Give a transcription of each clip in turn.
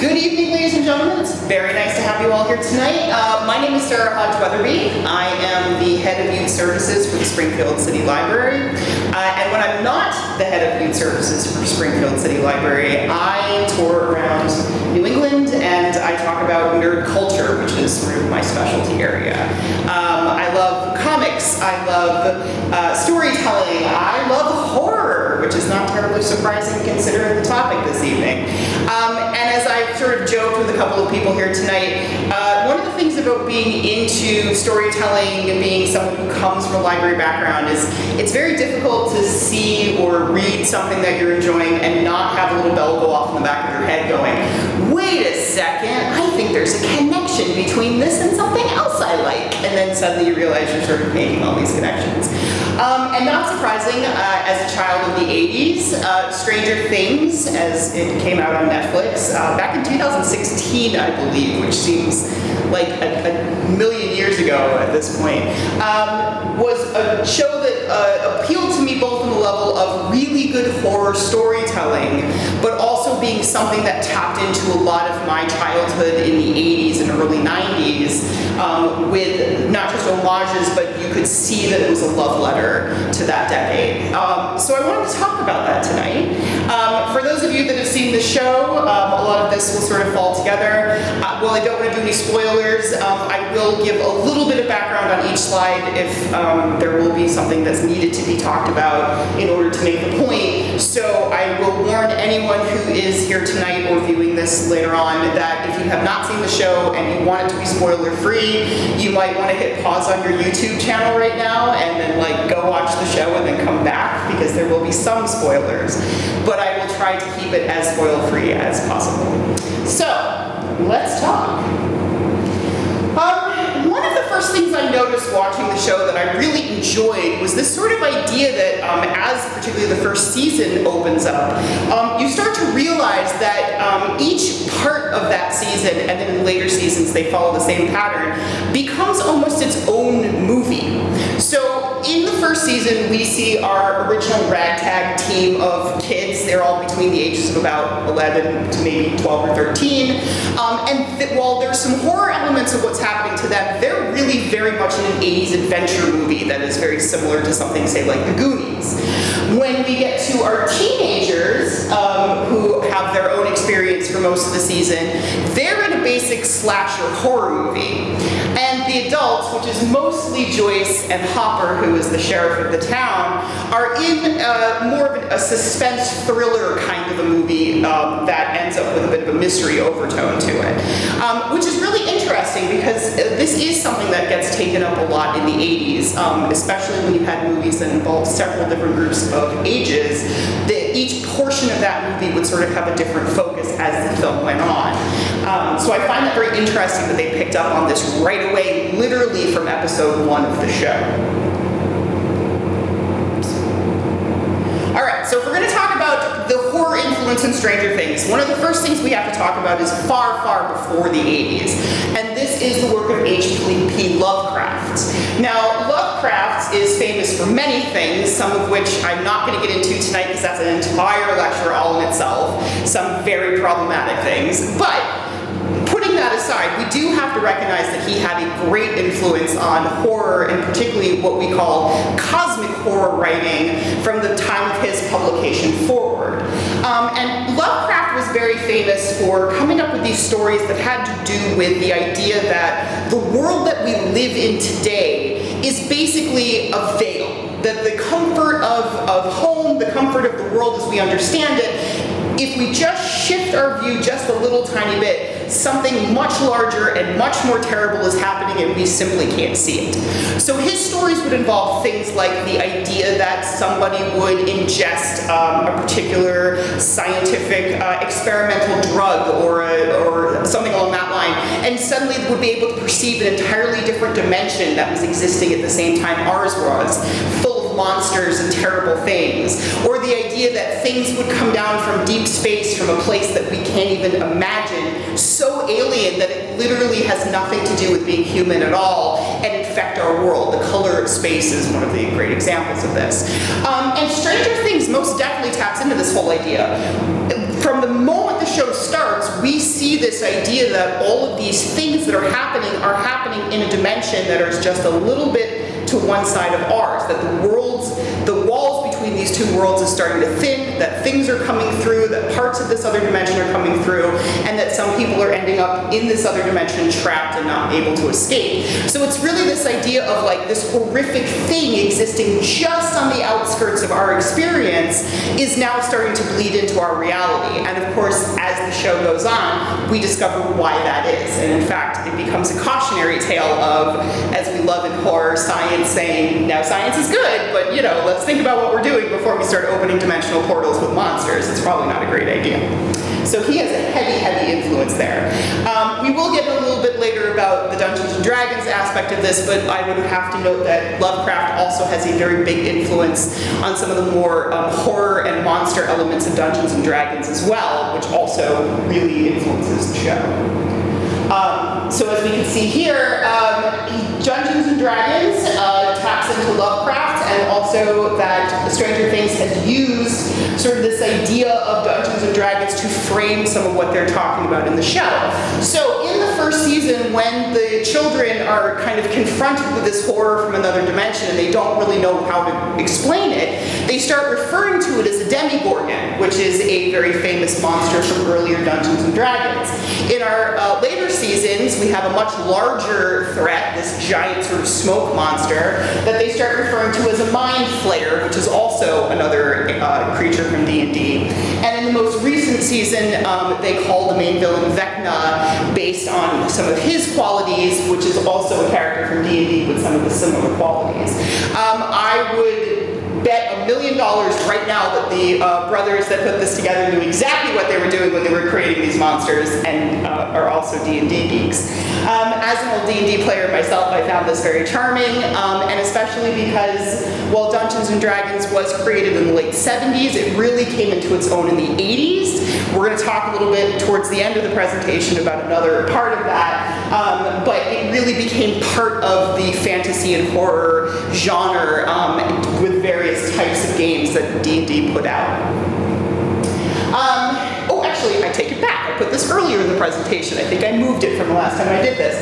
Good evening, ladies and gentlemen. It's very nice to have you all here tonight. My name is Sarah Hodge Weatherby. I am the head of youth services for the Springfield City Library. And when I'm not the head of youth services for Springfield City Library, I tour around New England and I talk about nerd culture, which is sort of my specialty area. I love comics. I love storytelling. I love horror, which is not terribly surprising considering the topic this evening. And as I've sort of joked with a couple of people here tonight, one of the things about being into storytelling and being someone who comes from a library background is it's very difficult to see or read something that you're enjoying and not have a little bell go off in the back of your head going, wait a second, I think there's a connection between this and something else I like. And then suddenly you realize you're sort of making all these connections. And not surprising, as a child of the 80s, Stranger Things, as it came out on Netflix, back in 2016, I believe, which seems like a million years ago at this point, was a show that appealed to me both on the level of really good horror storytelling, but also being something that tapped into a lot of my childhood in the 80s and early 90s, with not just homages, but you could see that it was a love letter to that decade. So I wanted to talk about that tonight. For those of you that have seen the show, a lot of this will sort of fall together. While I don't want to do any spoilers, I will give a little bit of background on each slide if there will be something that's needed to be talked about in order to make the point. So I will warn anyone who is here tonight or viewing this later on that if you have not seen the show and you want it to be spoiler-free, you might want to hit pause on your YouTube channel right now and then go watch the show and then come back, because there will be some spoilers. But I will try to keep it as spoil-free as possible. So, let's talk. One of the first things I noticed watching the show that I really enjoyed was this sort of idea that as particularly the first season opens up, you start to realize that each part of that season, and then in later seasons they follow the same pattern, becomes almost its own movie. So in the first season, we see our original ragtag team of kids. They're all between the ages of about 11 to maybe 12 or 13. While there's some horror elements of what's happening to them, they're really very much in an 80s adventure movie that is very similar to something, say, like The Goonies. When we get to our teenagers, who have their own experience for most of the season, they're in a basic slasher horror movie. And the adults, which is mostly Joyce and Hopper, who is the sheriff of the town, are in more of a suspense thriller kind of a movie that ends up with a bit of a mystery overtone to it. Which is really interesting because this is something that gets taken up a lot in the 80s, especially when you had movies that involved several different groups of ages. Each portion of that movie would sort of have a different focus as the film went on. So I find that very interesting that they picked up on this right away, literally from episode 1 of the show. All right, so if we're going to talk about the horror influence in Stranger Things, one of the first things we have to talk about is far, far before the 80s, and this is the work of H.P. Lovecraft. Now, Lovecraft is famous for many things, some of which I'm not going to get into tonight because that's an entire lecture all in itself, some very problematic things, but putting that aside, we do have to recognize that he had a great influence on horror, and particularly what we call cosmic horror writing from the time of his publication forward. And Lovecraft was very famous for coming up with these stories that had to do with the idea that the world that we live in today is basically a veil. That the comfort of home, the comfort of the world as we understand it, if we just shift our view just a little tiny bit, something much larger and much more terrible is happening and we simply can't see it. So his stories would involve things like the idea that somebody would ingest a particular scientific experimental drug or something along that line, and suddenly would be able to perceive an entirely different dimension that was existing at the same time ours was, full of monsters and terrible things. Or the idea that things would come down from deep space, from a place that we can't even imagine, so alien that it literally has nothing to do with being human at all, and infect our world. The color of space is one of the great examples of this. And Stranger Things most definitely taps into this whole idea. From the moment the show starts, we see this idea that all of these things that are happening in a dimension that is just a little bit to one side of ours, that the walls between these two worlds is starting to thin, that things are coming through, that parts of this other dimension are coming through, and that some people are ending up in this other dimension trapped and not able to escape. So it's really this idea of like this horrific thing existing just on the outskirts of our experience is now starting to bleed into our reality. And of course, as the show goes on, we discover why that is. And in fact, it becomes a cautionary tale of, as we love in horror, science saying, now science is good, but let's think about what we're doing before we start opening dimensional portals with monsters. It's probably not a great idea. So he has a heavy, heavy influence there. We will get a little bit later about the Dungeons and Dragons aspect of this, but I would have to note that Lovecraft also has a very big influence on some of the more horror and monster elements of Dungeons and Dragons as well, which also really influences the show. So as we can see here, Dungeons and Dragons taps into Lovecraft, and also that Stranger Things has used sort of this idea of Dungeons and Dragons to frame some of what they're talking about in the show. So in the first season, when the children are kind of confronted with this horror from another dimension and they don't really know how to explain it, they start referring to it as a demigorgon, which is a very famous monster from earlier Dungeons and Dragons. In our later seasons, we have a much larger threat, this giant sort of smoke monster, that they start referring to as a mind flayer, which is also another creature from D&D. And in the most recent season, they call the main villain Vecna, based on some of his qualities, which is also a character from D&D with some of the similar qualities. I would bet $1 million right now that the brothers that put this together knew exactly what they were doing when they were creating these monsters, and are also D&D geeks. As an old D&D player myself, I found this very charming, and especially because while Dungeons and Dragons was created in the late 70s, it really came into its own in the 80s. We're going to talk a little bit towards the end of the presentation about another part of that, but it really became part of the fantasy and horror genre with various types of games that D&D put out. Actually, I take it back. I put this earlier in the presentation. I think I moved it from the last time I did this.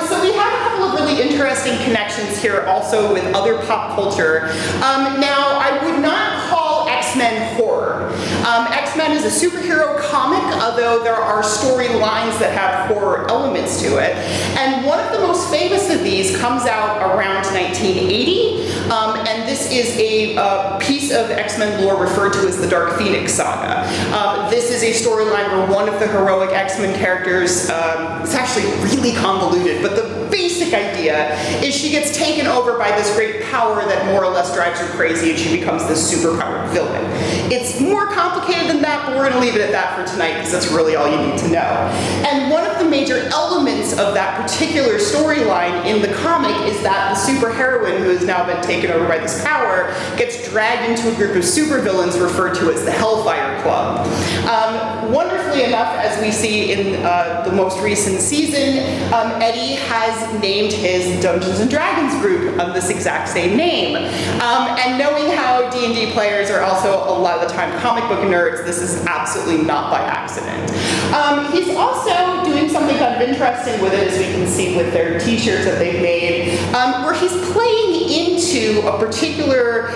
So we have a couple of really interesting connections here also with other pop culture. Now, I would not call X-Men horror. X-Men is a superhero comic, although there are storylines that have horror elements to it. And one of the most famous of these comes out around 1980, and this is a piece of X-Men lore referred to as the Dark Phoenix Saga. This is a storyline where one of the heroic X-Men characters, it's actually really convoluted, but the basic idea is she gets taken over by this great power that more or less drives her crazy, and she becomes this superpowered villain. It's more complicated than that, but we're going to leave it at that for tonight because that's really all you need to know. And one of the major elements of that particular storyline in the comic is that the superheroine, who has now been taken over by this power, gets dragged into a group of supervillains referred to as the Hellfire Club. Wonderfully enough, as we see in the most recent season, Eddie has named his Dungeons and Dragons group of this exact same name. And knowing how D&D players are also a lot of the time comic book nerds, this is absolutely not by accident. He's also doing something kind of interesting with it, as we can see with their t-shirts that they've made, where he's playing into a particular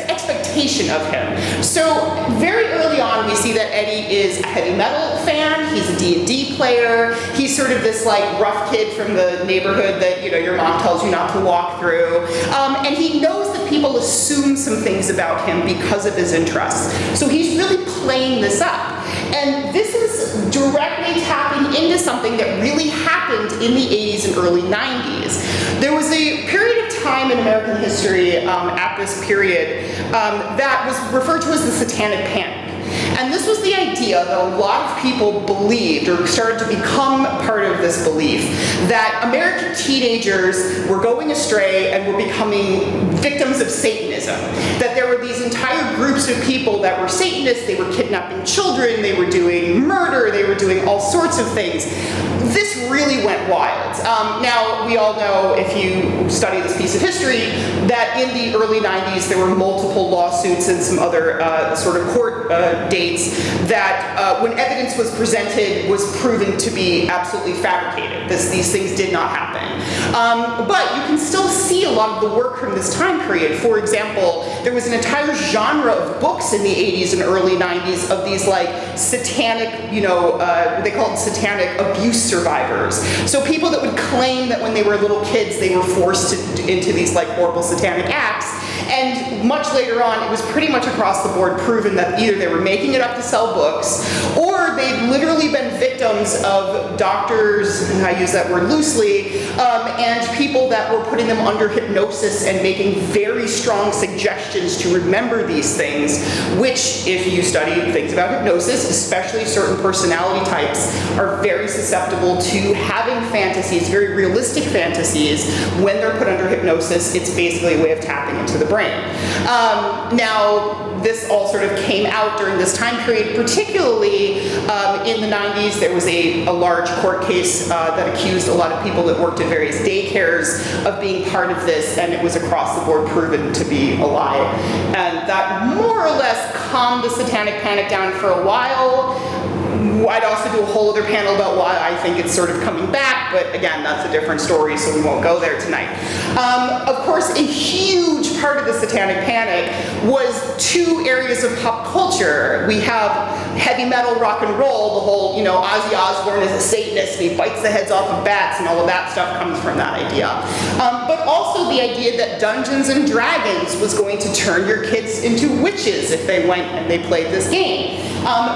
expectation of him. So very early on, we see that Eddie is a heavy metal fan, he's a D&D player, he's sort of this like rough kid from the neighborhood that your mom tells you not to walk through, and he knows that people assume some things about him because of his interests. So he's really playing this up. And this is directly tapping into something that really happened in the 80s and early 90s. There was a period of time in American history at this period that was referred to as the Satanic Panic. And this was the idea that a lot of people believed, or started to become part of this belief, that American teenagers were going astray and were becoming victims of Satanism. That there were these entire groups groups of people that were Satanists. They were kidnapping children, they were doing murder, they were doing all sorts of things. This really went wild. Now, we all know, if you study this piece of history, that in the early 90s there were multiple lawsuits and some other sort of court dates that when evidence was presented was proven to be absolutely fabricated. These things did not happen. But you can still see a lot of the work from this time period. For example, there was an entire genre of books in the 80s and early 90s of these like satanic, they call it satanic abuse survivors. So people that would claim that when they were little kids they were forced into these like horrible satanic acts. And much later on, it was pretty much across the board proven that either they were making it up to sell books, or they'd literally been victims of doctors, and I use that word loosely, and people that were putting them under hypnosis and making very strong suggestions to remember these things, which, if you study things about hypnosis, especially certain personality types, are very susceptible to having fantasies, very realistic fantasies. When they're put under hypnosis, it's basically a way of tapping into the brain. Now, this all sort of came out during this time period, particularly in the 90s. There was a large court case that accused a lot of people that worked at various daycares of being part of this, and it was across the board proven to be a lie. And that more or less calmed the satanic panic down for a while. I'd also do a whole other panel about why I think it's sort of coming back, but again, that's a different story, so we won't go there tonight. Of course, a huge part of the satanic panic was two areas of pop culture. We have heavy metal, rock and roll, the whole, Ozzy Osbourne is a Satanist and he bites the heads off of bats, and all of that stuff comes from that idea. But also the idea that Dungeons and Dragons was going to turn your kids into witches if they went and they played this game.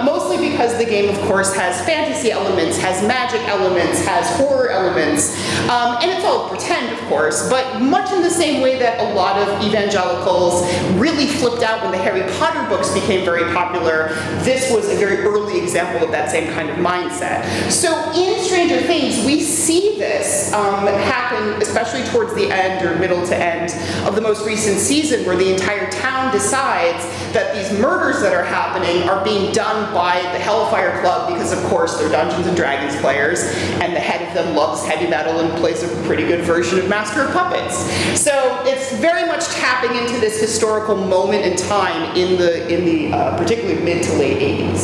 Mostly because the game, of course, has fantasy elements, has magic elements, has horror elements, and it's all pretend, of course, but much in the same way that a lot of evangelicals really flipped out when the Harry Potter books became very popular. This was a very early example of that same kind of mindset. So in Stranger Things, we see this happen, especially towards the end or middle to end of the most recent season, where the entire town decides that these murders that are happening are being done by the Hellfire Club because, of course, they're Dungeons and Dragons players, and the head of them loves heavy metal and plays a pretty good version of Master of Puppets. So it's very much tapping into this historical moment in time in the particularly mid to late 80s.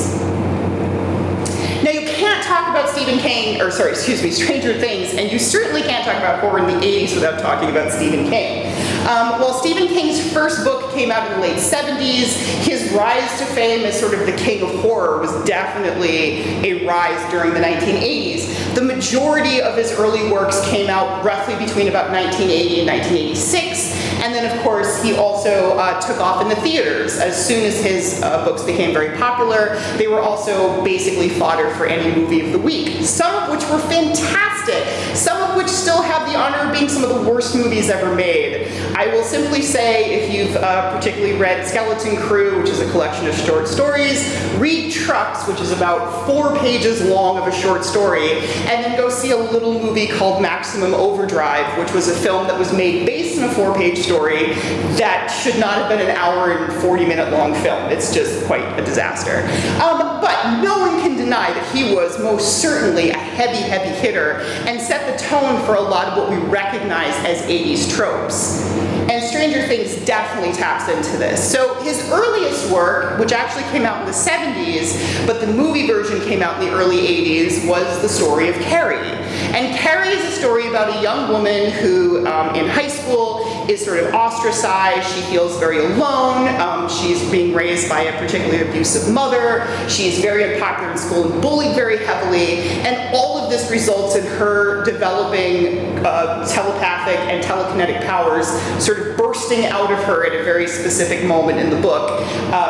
Now, you can't talk about Stranger Things, and you certainly can't talk about horror in the 80s without talking about Stephen King. While Stephen King's first book came out in the late 70s, his rise to fame as sort of the king of horror was definitely a rise during the 1980s. The majority of his early works came out roughly between about 1980 and 1986, and then, of course, he also took off in the theaters. As soon as his books became very popular, they were also basically fodder for any movie of the week, some of which were fantastic, some of which still have the honor of being some of the worst movies ever made. I will simply say, if you've particularly read Skeleton Crew, which is a collection of short stories, read Trucks, which is about 4 pages long of a short story, and then go see a little movie called Maximum Overdrive, which was a film that was made based on a 4-page story that should not have been an hour and 40-minute long film. It's just quite a disaster. But no one can deny that he was most certainly a heavy, heavy hitter and set the tone for a lot of what we recognize as 80s tropes. And Stranger Things definitely taps into this. So his earliest work, which actually came out in the 70s, but the movie version came out in the early 80s, was the story of Carrie. And Carrie is a story about a young woman who, in high school, is sort of ostracized. She feels very alone. She's being raised by a particularly abusive mother. She's very unpopular in school and bullied very heavily. And all of this results in her developing telepathic and telekinetic powers sort of bursting out of her at a very specific moment in the book.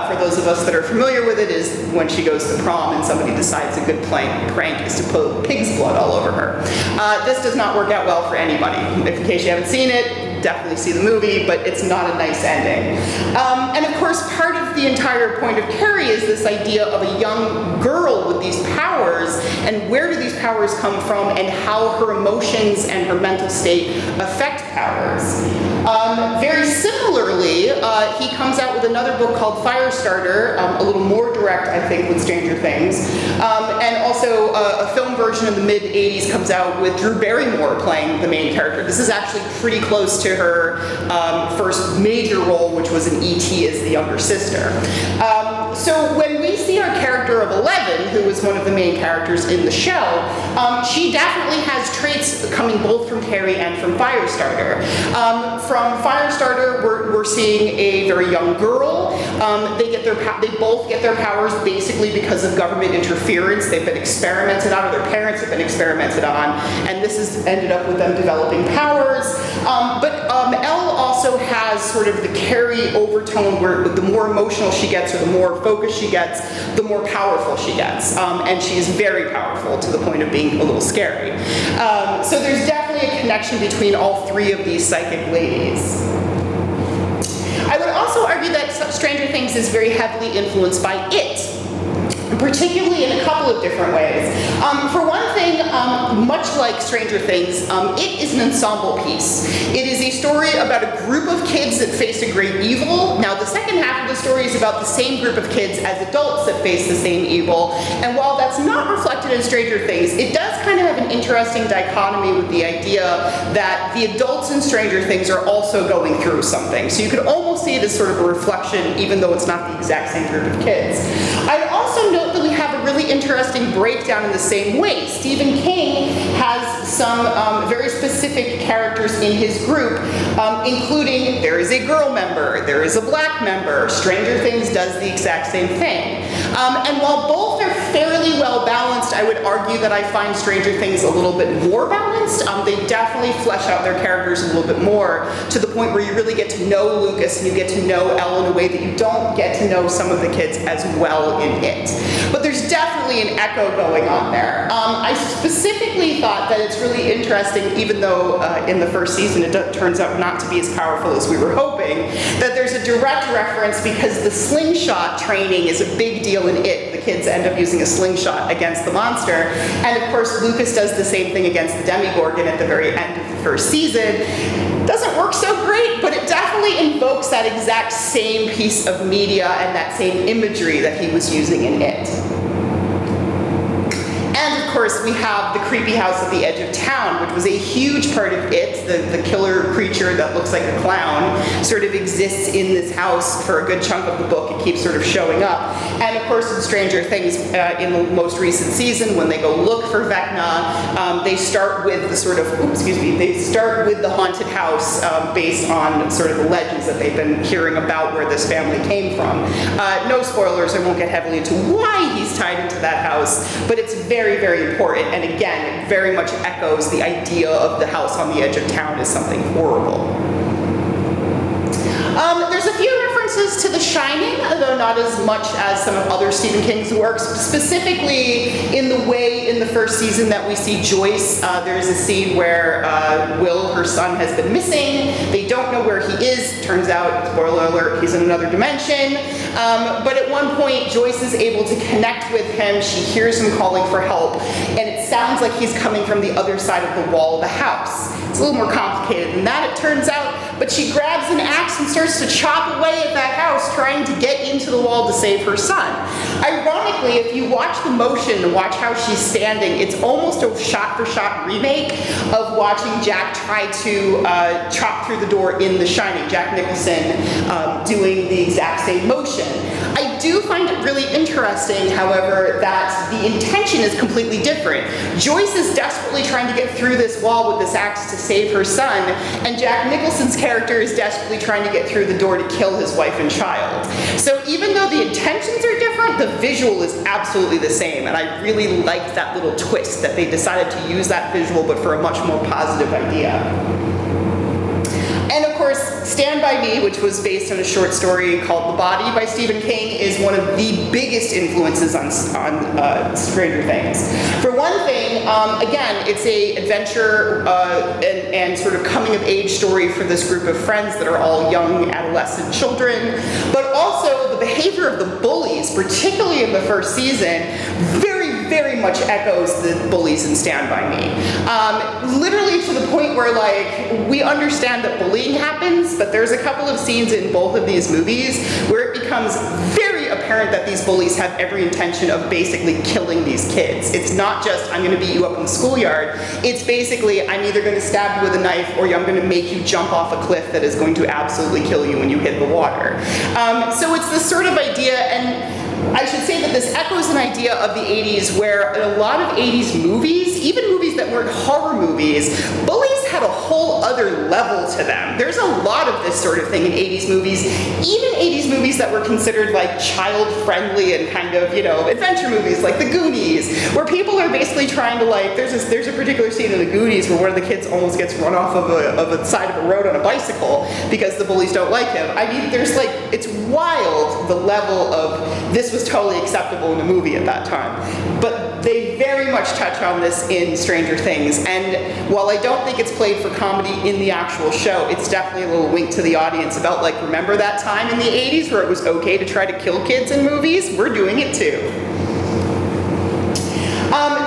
For those of us that are familiar with it, is when she goes to prom and somebody decides a good prank is to put pig's blood all over her. This does not work out well for anybody. In case you haven't seen it, definitely see the movie, but it's not a nice ending. And of course, part of the entire point of Carrie is this idea of a young girl with these powers, and where do these powers come from, and how her emotions and her mental state affect powers. Very similarly, he comes out with another book called Firestarter, a little more direct, I think, with Stranger Things. And also a film version in the mid-'80s comes out with Drew Barrymore playing the main character. This is actually pretty close to her first major role, which was in E.T. as the younger sister. So when we see our character of 11, who was one of the main characters in the show, she definitely has traits coming both from Carrie and from Firestarter. From Firestarter, we're seeing a very young girl. They both get their powers basically because of government interference. They've been experimented on, or their parents have been experimented on, and this has ended up with them developing powers. But Elle also has sort of the Carrie overtone where the more emotional she gets or the more focused she gets, the more powerful she gets. And she is very powerful to the point of being a little scary. So there's definitely a connection between all three of these psychic ladies. I would also argue that Stranger Things is very heavily influenced by It, particularly in a couple of different ways. For one thing, much like Stranger Things, It is an ensemble piece. It is a story about a group of kids that face a great evil. Now, the second half of the story is about the same group of kids as adults that face the same evil. And while that's not reflected in Stranger Things, it does kind of have an interesting dichotomy with the idea that the adults in Stranger Things are also going through something. So you could almost see it as sort of a reflection, even though it's not the exact same group of kids. I'd also note that we have a really interesting breakdown in the same way. Stephen King has some very specific characters in his group, including there is a girl member, there is a black member. Stranger Things does the exact same thing. And while both are fairly well balanced, I would argue that I find Stranger Things a little bit more balanced. They definitely flesh out their characters a little bit more, to the point where you really get to know Lucas and you get to know Elle in a way that you don't get to know some of the kids as well in It. But there's definitely an echo going on there. I specifically thought that it's really interesting, even though in the first season it turns out not to be as powerful as we were hoping, that there's a direct reference because the slingshot training is a big deal in It. The kids end up using a slingshot against the monster. And of course, Lucas does the same thing against the Demogorgon at the very end of the first season. Doesn't work so great, but it definitely invokes that exact same piece of media and that same imagery that he was using in It. And of course, we have the creepy house at the edge of town, which was a huge part of It. The killer creature that looks like a clown sort of exists in this house for a good chunk of the book. It keeps sort of showing up. And of course, in Stranger Things, in the most recent season, when they go look for Vecna, they start with the sort of, they start with the haunted house based on sort of the legends that they've been hearing about where this family came from. No spoilers, I won't get heavily into why he's tied into that house, but it's very, very important. And again, it very much echoes the idea of the house on the edge of town as something horrible. There's a few references to The Shining, though not as much as some of other Stephen King's works, specifically in the way in the first season that we see Joyce. There's a scene where Will, her son, has been missing. They don't know where he is. Turns out, spoiler alert, he's in another dimension. But at one point, Joyce is able to connect with him. She hears him calling for help, and it sounds like he's coming from the other side of the wall of the house. It's a little more complicated than that, it turns out, but she grabs an axe and starts to chop away at that house, trying to get into the wall to save her son. Ironically, if you watch the motion and watch how she's standing, it's almost a shot-for-shot remake of watching Jack try to chop through the door in The Shining. Jack Nicholson doing the exact same motion. I do find it really interesting, however, that the intention is completely different. Joyce is desperately trying to get through this wall with this axe to save her son, and Jack Nicholson's character is desperately trying to get through the door to kill his wife and child. So even though the intentions are different, the visual is absolutely the same, and I really liked that little twist that they decided to use that visual, but for a much more positive idea. And of course, Stand By Me, which was based on a short story called The Body by Stephen King, is one of the biggest influences on Stranger Things. For one thing, again, it's an adventure and sort of coming-of-age story for this group of friends that are all young adolescent children, but also the behavior of the bullies, particularly in the first season, very, very much echoes the bullies in Stand By Me. Literally to the point where, like, we understand that bullying happens, but there's a couple of scenes in both of these movies where it becomes very apparent that these bullies have every intention of basically killing these kids. It's not just, I'm gonna beat you up in the schoolyard. It's basically, I'm either gonna stab you with a knife or I'm gonna make you jump off a cliff that is going to absolutely kill you when you hit the water. So it's this sort of idea, and I should say that this echoes an idea of the 80s where in a lot of 80s movies, even movies that weren't horror movies, bullies had a whole other level to them. There's a lot of this sort of thing in 80s movies, even 80s movies that were considered like child-friendly and kind of, you know, adventure movies like The Goonies, where people are basically trying to, like, there's a particular scene in The Goonies where one of the kids almost gets run off of a side of a road on a bicycle because the bullies don't like him. I mean, there's like, it's wild the level of this was totally acceptable in a movie at that time. But they very much touch on this in Stranger Things, and while I don't think it's played for comedy in the actual show, it's definitely a little wink to the audience about, like, remember that time in the 80s where it was okay to try to kill kids in movies? We're doing it too.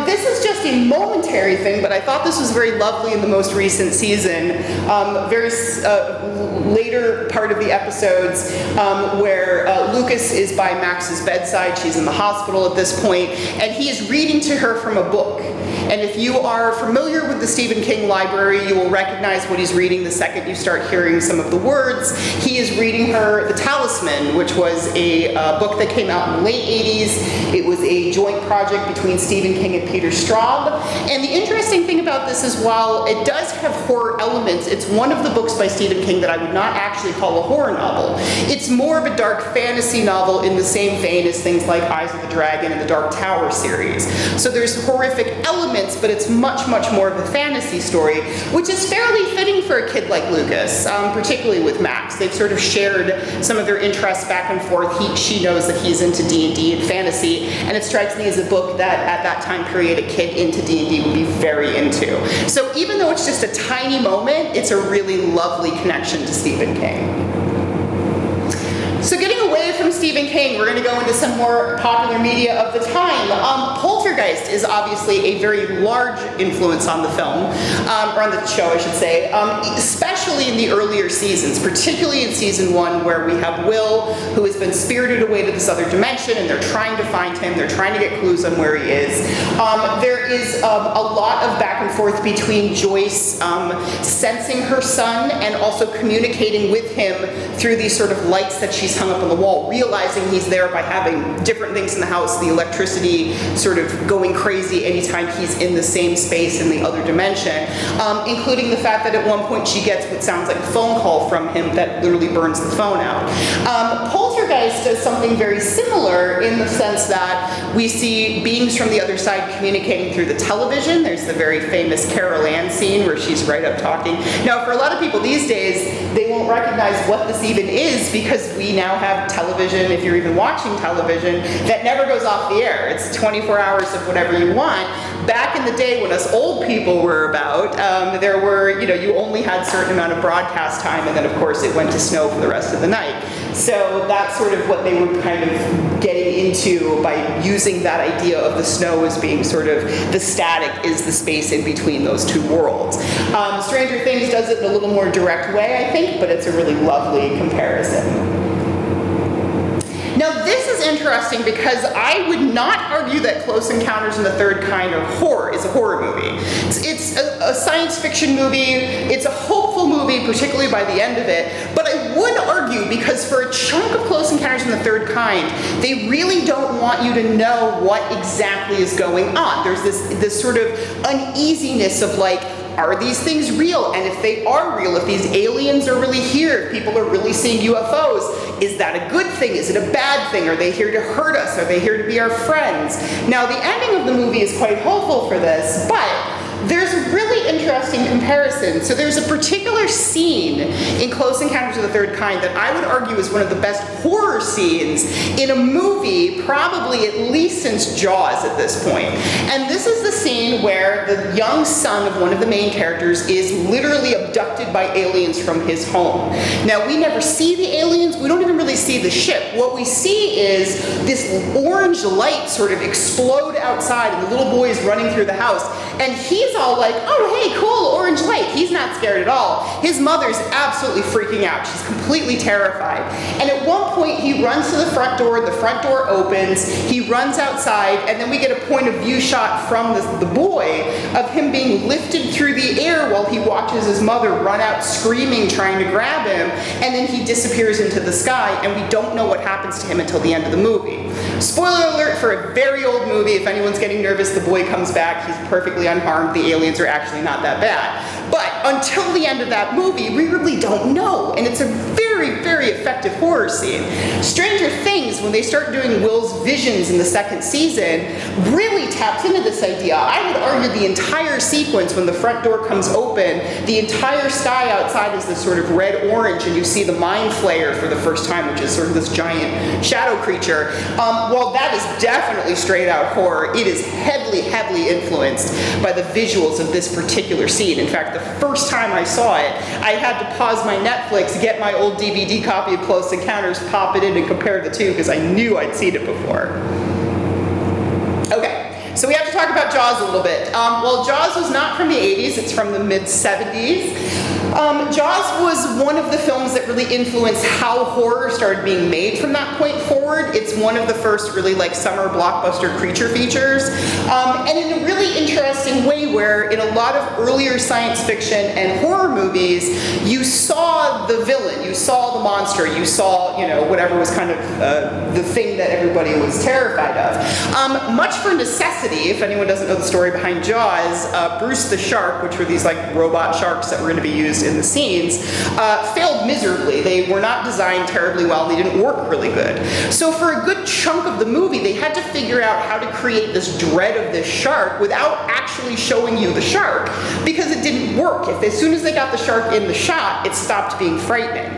This is just a momentary thing, but I thought this was very lovely in the most recent season. Later part of the episodes where Lucas is by Max's bedside. She's in the hospital at this point, and he is reading to her from a book. And if you are familiar with the Stephen King library, you will recognize what he's reading the second you start hearing some of the words. He is reading her The Talisman, which was a book that came out in the late 80s. It was a joint project between Stephen King and Peter Straub. And the interesting thing about this is, while it does have horror elements, it's one of the books by Stephen King that I would not actually call a horror novel. It's more of a dark fantasy novel in the same vein as things like Eyes of the Dragon and the Dark Tower series. So there's horrific elements, but it's much, much more of a fantasy story, which is fairly fitting for a kid like Lucas, particularly with Max. They've sort of shared some of their interests back and forth. She knows that he's into D&D and fantasy, and it strikes me as a book that at that time period a kid into D&D would be very into. So even though it's just a tiny moment, it's a really lovely connection to Stephen King. So getting away from Stephen King, we're going to go into some more popular media of the time. Poltergeist is obviously a very large influence on the film, or on the show, I should say, especially in the earlier seasons, particularly in season 1, where we have Will, who has been spirited away to this other dimension, and they're trying to find him, they're trying to get clues on where he is. There is a lot of back and forth between Joyce sensing her son and also communicating with him through these sort of lights that she's hung up on the wall, realizing he's there by having different things in the house, the electricity sort of going crazy anytime he's in the same space in the other dimension, including the fact that at one point she gets what sounds like a phone call from him that literally burns the phone out. Poltergeist does something very similar in the sense that we see beings from the other side communicating through the television. There's the very famous Carol Ann scene where she's right up talking. Now, for a lot of people these days, they won't recognize what this even is because we now have television, if you're even watching television, that never goes off the air. It's 24 hours of whatever you want. Back in the day when us old people were about, there were, you only had a certain amount of broadcast time, and then of course it went to snow for the rest of the night. So that's sort of what they were kind of getting into by using that idea of the snow as being sort of the static is the space in between those two worlds. Stranger Things does it in a little more direct way, I think, but it's a really lovely comparison. Now this is interesting because I would not argue that Close Encounters of the Third Kind or horror is a horror movie. It's a science fiction movie, it's a hopeful movie, particularly by the end of it, but I would argue because for a chunk of Close Encounters of the Third Kind, they really don't want you to know what exactly is going on. There's this sort of uneasiness of like, are these things real? And if they are real, if these aliens are really here, if people are really seeing UFOs, is that a good thing? Is it a bad thing? Are they here to hurt us? Are they here to be our friends? Now, the ending of the movie is quite hopeful for this, but there's a really interesting comparison. So there's a particular scene in Close Encounters of the Third Kind that I would argue is one of the best horror scenes in a movie, probably at least since Jaws at this point. And this is the scene where the young son of one of the main characters is literally abducted abducted by aliens from his home. Now, we never see the aliens. We don't even really see the ship. What we see is this orange light sort of explode outside, and the little boy is running through the house. And he's all like, oh, hey, cool, orange light. He's not scared at all. His mother's absolutely freaking out. She's completely terrified. And at one point, he runs to the front door. The front door opens. He runs outside, and then we get a point of view shot from the boy of him being lifted through the air while he watches his mother run out screaming, trying to grab him, and then he disappears into the sky, and we don't know what happens to him until the end of the movie. Spoiler alert for a very old movie. If anyone's getting nervous, the boy comes back. He's perfectly unharmed. The aliens are actually not that bad. But until the end of that movie, we really don't know, and it's a very, very effective horror scene. Stranger Things, when they start doing Will's visions in the second season, really taps into this idea. I would argue the entire sequence when the front door comes open, the entire sky outside is this sort of red-orange, and you see the Mind Flayer for the first time, which is sort of this giant shadow creature. While that is definitely straight-out horror, it is heavily, heavily influenced by the visuals of this particular scene. In fact, the first time I saw it, I had to pause my Netflix, get my old DVD copy of Close Encounters, pop it in, and compare the two, because I knew I'd seen it before. Okay, so we have to talk about Jaws a little bit. Well, Jaws was not from the 80s, it's from the mid-70s. Jaws was one of the films that really influenced how horror started being made from that point forward. It's one of the first really like summer blockbuster creature features. And in a really interesting way where in a lot of earlier science fiction and horror movies, you saw the villain, you saw the monster, you saw, you know, whatever was kind of the thing that everybody was terrified of. Much for necessity, if anyone doesn't know the story behind Jaws, Bruce the shark, which were these like robot sharks that were going to be used in the scenes, failed miserably. They were not designed terribly well. They didn't work really good. So for a good chunk of the movie, they had to figure out how to create this dread of this shark without actually showing you the shark, because it didn't work. As soon as they got the shark in the shot, it stopped being frightening.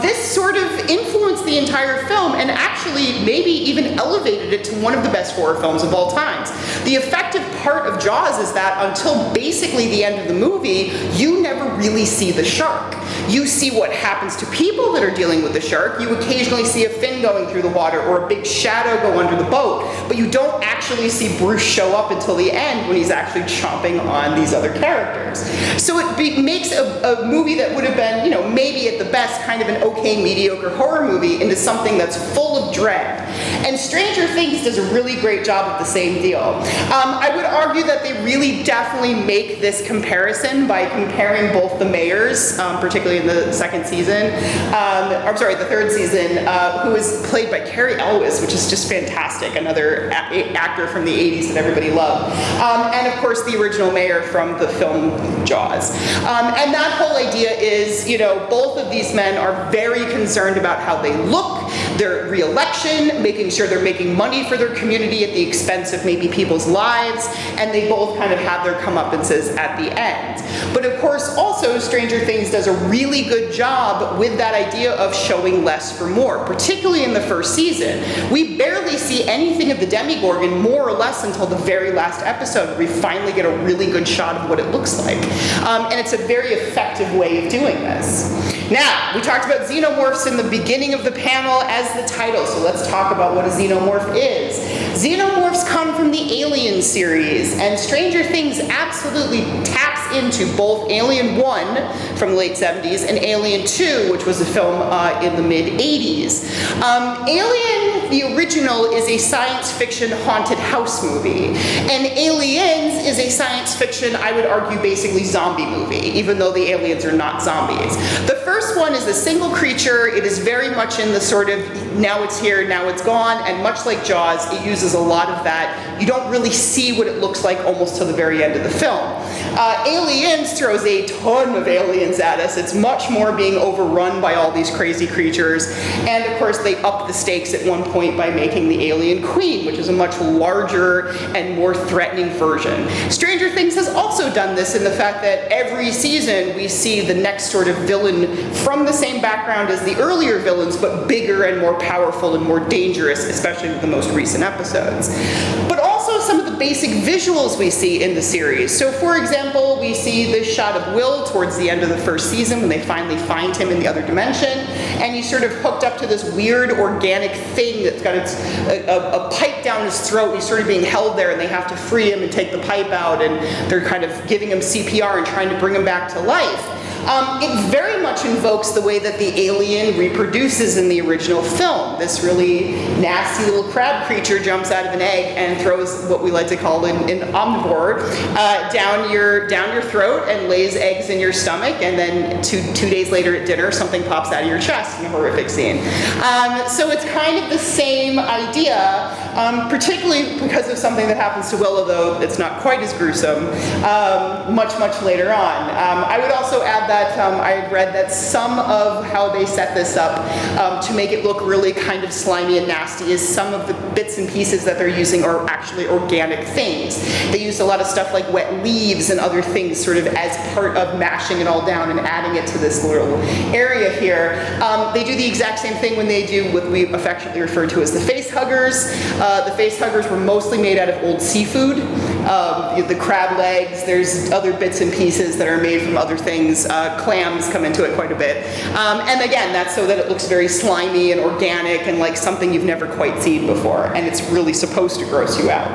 This sort of influenced the entire film and actually maybe even elevated it to one of the best horror films of all times. The effective part of Jaws is that until basically the end of the movie, you never really see the shark. You see what happens to people that are dealing with the shark. You occasionally see a fin going through the water or a big shadow go under the boat, but you don't actually see Bruce show up until the end when he's actually chomping on these other characters. So it makes a movie that would have been, you know, maybe at the best kind of an okay, mediocre horror movie into something that's full of dread. And Stranger Things does a really great job of the same deal. I would argue that they really definitely make this comparison by comparing both the mayors, particularly in the second season, the third season, who is played by Carrie Elwes, which is just fantastic, another actor from the 80s that everybody loved. And of course the original mayor from the film Jaws. And that whole idea is, you know, both of these men are very concerned about how they look, their re-election, making sure they're making money for their community at the expense of maybe people's lives, and they both kind of have their comeuppances at the end. But of course, also, Stranger Things does a really good job with that idea of showing less for more, particularly in the first season. We barely see anything of the Demogorgon, more or less, until the very last episode, where we finally get a really good shot of what it looks like. And it's a very effective way of doing this. Now, we talked about xenomorphs in the beginning of the panel as the title, so let's talk about what a xenomorph is. Xenomorphs come from the Alien series, and Stranger Things absolutely taps into both Alien 1 from the late 70s and Alien 2, which was a film in the mid-80s. Alien, the original, is a science fiction haunted house movie, and Aliens is a science fiction, I would argue, basically zombie movie, even though the aliens are not zombies. The first one is a single creature. It is very much in the sort of now it's here, now it's gone, and much like Jaws, it uses a lot of that. You don't really see what it looks like almost till the very end of the film. Aliens throws a ton of aliens at us. It's much more being overrun by all these crazy creatures, and of course they up the stakes at one point by making the Alien Queen, which is a much larger and more threatening version. Stranger Things has also done this in the fact that every season we see the next sort of villain from the same background as the earlier villains, but bigger and more powerful and more dangerous, especially with the most recent episodes. But also some of the basic visuals we see in the series. So for example, we see this shot of Will towards the end of the first season when they finally find him in the other dimension, and he's sort of hooked up to this weird organic thing that's got a pipe down his throat. He's sort of being held there, and they have to free him and take the pipe out, and they're kind of giving him CPR and trying to bring him back to life. It very much invokes the way that the alien reproduces in the original film. This really nasty little crab creature jumps out of an egg and throws what we like to call an omnivore down your throat and lays eggs in your stomach, and then two days later at dinner something pops out of your chest in a horrific scene. So it's kind of the same idea, particularly because of something that happens to Will, although it's not quite as gruesome, much later on. I would also add that I had read that some of how they set this up to make it look really kind of slimy and nasty is some of the bits and pieces that they're using are actually organic things. They used a lot of stuff like wet leaves and other things sort of as part of mashing it all down and adding it to this little area here. They do the exact same thing when they do what we affectionately refer to as the face huggers. The face huggers were mostly made out of old seafood. The crab legs, there's other bits and pieces that are made from other things. Clams come into it quite a bit. And again, that's so that it looks very slimy and organic and like something you've never quite seen before, and it's really supposed to gross you out.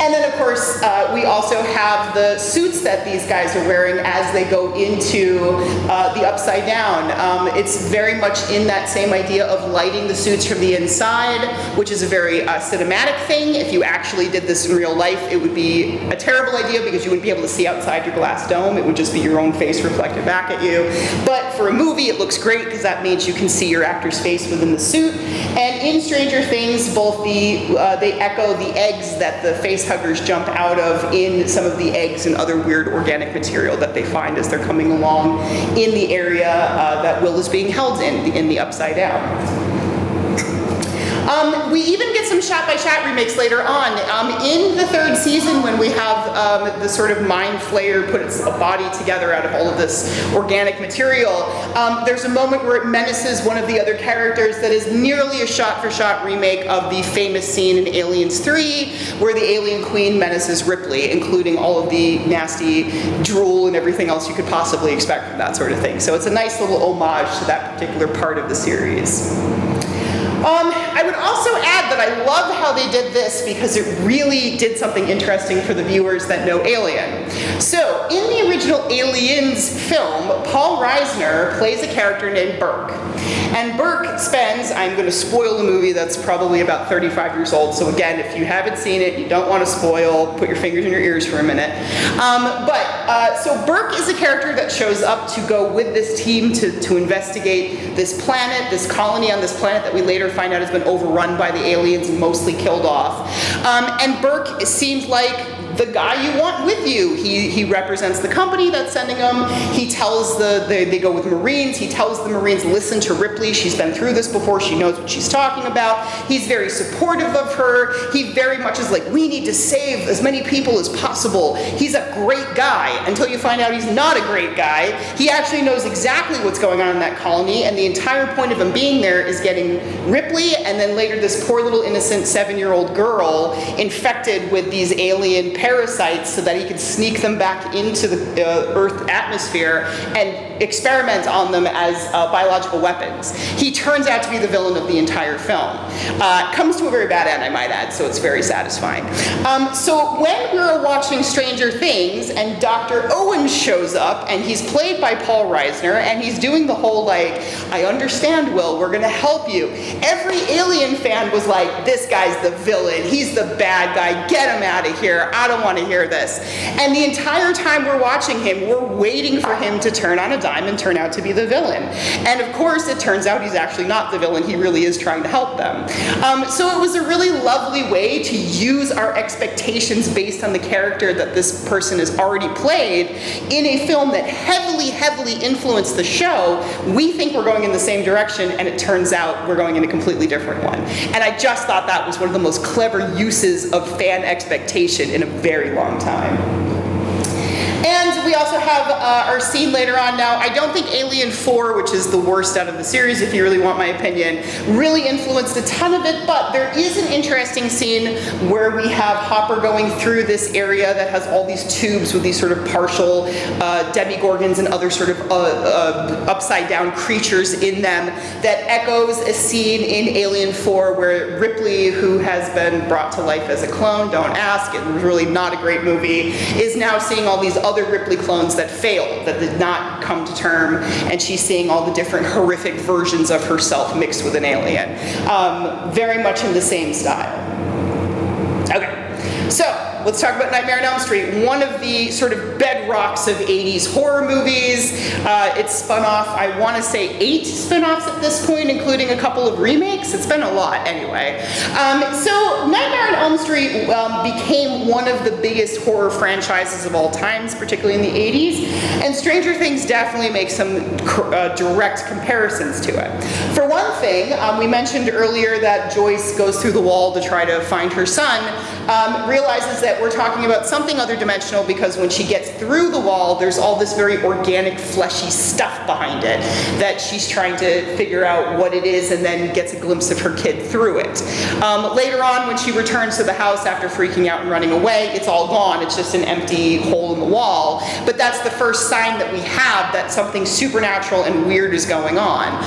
And then, of course, we also have the suits that these guys are wearing as they go into the Upside Down. It's very much in that same idea of lighting the suits from the inside, which is a very cinematic thing. If you actually did this in real life, it would be a terrible idea because you wouldn't be able to see outside your glass dome. It would just be your own face reflected back at you. But for a movie, it looks great because that means you can see your actor's face within the suit. And in Stranger Things, both they echo the eggs that the face huggers jump out of in some of the eggs and other weird organic material that they find as they're coming along in the area that Will is being held in the Upside Down. We even get some shot-by-shot remakes later on. In the third season, when we have the sort of mind flayer put its body together out of all of this organic material, there's a moment where it menaces one of the other characters that is nearly a shot-for-shot remake of the famous scene in Aliens 3, where the alien queen menaces Ripley, including all of the nasty drool and everything else you could possibly expect from that sort of thing. So it's a nice little homage to that particular part of the series. I would also add that I love how they did this because it really did something interesting for the viewers that know Alien. So, in the original Aliens film, Paul Reisner plays a character named Burke. And Burke spends, I'm going to spoil the movie that's probably about 35 years old, so again, if you haven't seen it, you don't want to spoil, put your fingers in your ears for a minute. So Burke is a character that shows up to go with this team to investigate this planet, this colony on this planet that we later find out has been overrun by the aliens and mostly killed off. And Burke seems like the guy you want with you. He represents the company that's sending them. He tells they go with Marines. He tells the Marines, listen to Ripley. She's been through this before. She knows what she's talking about. He's very supportive of her. He very much is like, we need to save as many people as possible. He's a great guy until you find out he's not a great guy. He actually knows exactly what's going on in that colony, and the entire point of him being there is getting Ripley and then later this poor little innocent 7-year-old girl infected with these alien parasites so that he could sneak them back into the Earth atmosphere and experiment on them as biological weapons. He turns out to be the villain of the entire film. Comes to a very bad end, I might add, so it's very satisfying. So when we were watching Stranger Things and Dr. Owens shows up, and he's played by Paul Reisner, and he's doing the whole like, I understand, Will, we're gonna help you. Every Alien fan was like, this guy's the villain, he's the bad guy, get him out of here, I don't want to hear this. And the entire time we're watching him, we're waiting for him to turn on a dime and turn out to be the villain. And of course, it turns out he's actually not the villain, he really is trying to help them. So it was a really lovely way to use our expectations based on the character that this person has already played in a film that heavily influenced the show. We think we're going in the same direction, and it turns out we're going in a completely different one. And I just thought that was one of the most clever uses of fan expectation in a very long time. And we also have our scene later on. Now, I don't think Alien 4, which is the worst out of the series, if you really want my opinion, really influenced a ton of it, but there is an interesting scene where we have Hopper going through this area that has all these tubes with these sort of partial demigorgons and other sort of upside-down creatures in them that echoes a scene in Alien 4 where Ripley, who has been brought to life as a clone, don't ask, it was really not a great movie, is now seeing all these other Ripley clones that failed, that did not come to term, and she's seeing all the different horrific versions of herself mixed with an alien. Very much in the same style. Okay, so let's talk about Nightmare on Elm Street, one of the sort of bedrocks of 80s horror movies. It's spun off, I want to say 8 spin-offs at this point, including a couple of remakes. It's been a lot anyway. So Nightmare on Elm Street became one of the biggest horror franchises of all times, particularly in the 80s, and Stranger Things definitely makes some direct comparisons to it. For one thing, we mentioned earlier that Joyce goes through the wall to try to find her son, realizes that we're talking about something other dimensional because when she gets through the wall, there's all this very organic, fleshy stuff behind it that she's trying to figure out what it is and then gets a glimpse of her kid through it. Later on, when she returns to the house after freaking out and running away, it's all gone. It's just an empty hole in the wall. But that's the first sign that we have that something supernatural and weird is going on.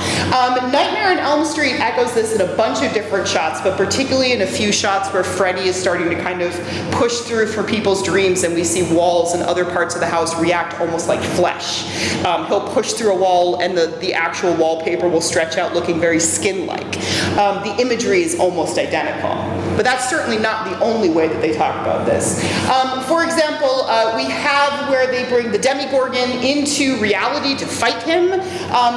Nightmare on Elm Street echoes this in a bunch of different shots, but particularly in a few shots where Freddy is starting to kind of push through for people's dreams and we see walls and other parts of the house react almost like flesh. He'll push through a wall and the actual wallpaper will stretch out looking very skin-like. The imagery is almost identical. But that's certainly not the only way that they talk about this. For example, we have where they bring the Demigorgon into reality to fight him.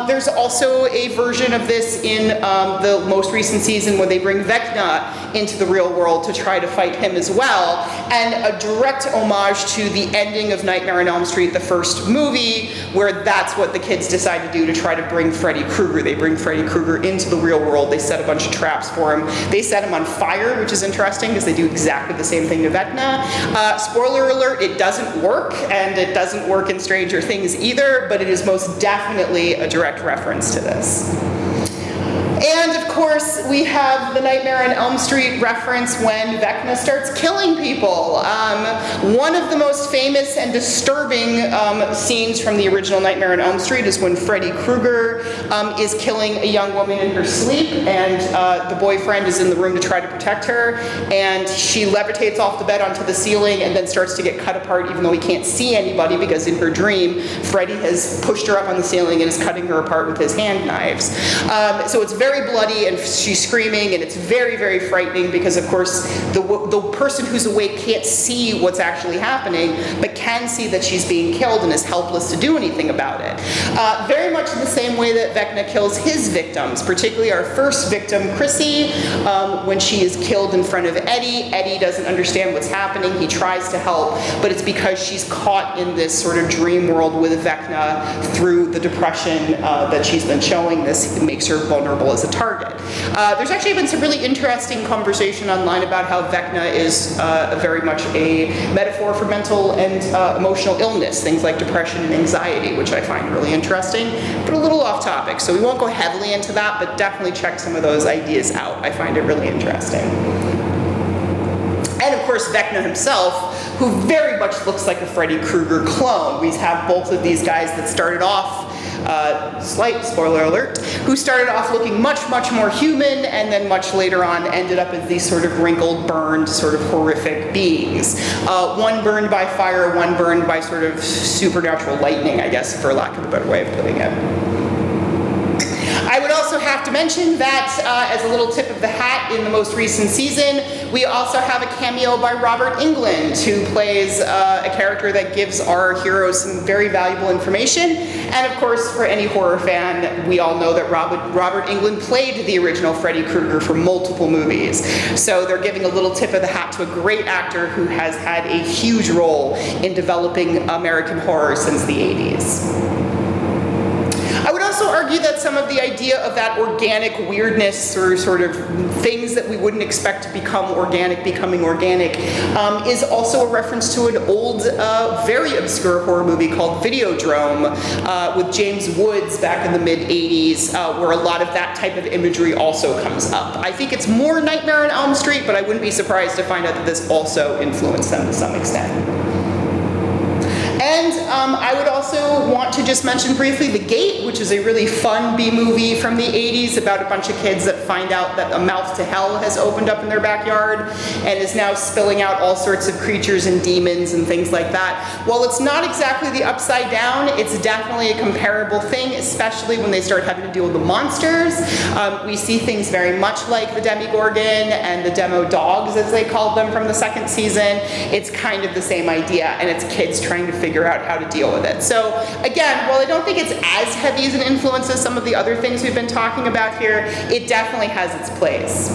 There's also a version of this in the most recent season where they bring Vecna into the real world to try to fight him as well, and a direct homage to the ending of Nightmare on Elm Street, the first movie, where that's what the kids decide to do to try to bring Freddy Krueger. They bring Freddy Krueger into the real world. They set a bunch of traps for him. They set him on fire, which is interesting because they do exactly the same thing to Vecna. Spoiler alert, it doesn't work, and it doesn't work in Stranger Things either, but it is most definitely a direct reference to this. And of course, we have the Nightmare on Elm Street reference when Vecna starts killing people. One of the most famous and disturbing scenes from the original Nightmare on Elm Street is when Freddy Krueger is killing a young woman in her sleep, and the boyfriend is in the room to try to protect her, and she levitates off the bed onto the ceiling and then starts to get cut apart even though he can't see anybody because in her dream, Freddy has pushed her up on the ceiling and is cutting her apart with his hand knives. So it's very bloody and she's screaming and it's very, very frightening because of course the person who's awake can't see what's actually happening but can see that she's being killed and is helpless to do anything about it. Very much in the same way that Vecna kills his victims, particularly our first victim, Chrissy, when she is killed in front of Eddie. Eddie doesn't understand what's happening. He tries to help, but it's because she's caught in this sort of dream world with Vecna through the depression that she's been showing. This makes her vulnerable as a target. There's actually been some really interesting conversation online about how Vecna is very much a metaphor for mental and emotional illness, things like depression and anxiety, which I find really interesting, but a little off topic. So we won't go heavily into that, but definitely check some of those ideas out. I find it really interesting. And of course, Vecna himself, who very much looks like a Freddy Krueger clone. We have both of these guys that started off, slight spoiler alert, who started off looking much, much more human and then much later on ended up as these sort of wrinkled, burned, sort of horrific beings. One burned by fire, one burned by sort of supernatural lightning, I guess, for lack of a better way of putting it. I would also have to mention that as a little tip of the hat in the most recent season, we also have a cameo by Robert Englund, who plays a character that gives our heroes some very valuable information. And of course, for any horror fan, we all know that Robert Englund played the original Freddy Krueger for multiple movies. So they're giving a little tip of the hat to a great actor who has had a huge role in developing American horror since the 80s. I would also argue that some of the idea of that organic weirdness, or sort of things that we wouldn't expect to become organic, becoming organic, is also a reference to an old, very obscure horror movie called Videodrome with James Woods back in the mid-'80s, where a lot of that type of imagery also comes up. I think it's more Nightmare on Elm Street, but I wouldn't be surprised to find out that this also influenced them to some extent. And I would also want to just mention briefly The Gate, which is a really fun B-movie from the 80s about a bunch of kids that find out that a mouth to hell has opened up in their backyard and is now spilling out all sorts of creatures and demons and things like that. While it's not exactly the Upside Down, it's definitely a comparable thing, especially when they start having to deal with the monsters. We see things very much like the Demogorgon and the Demo Dogs, as they called them from the second season. It's kind of the same idea, and it's kids trying to figure out how to deal with it. So again, while I don't think it's as heavy as an influence as some of the other things we've been talking about here, it definitely has its place.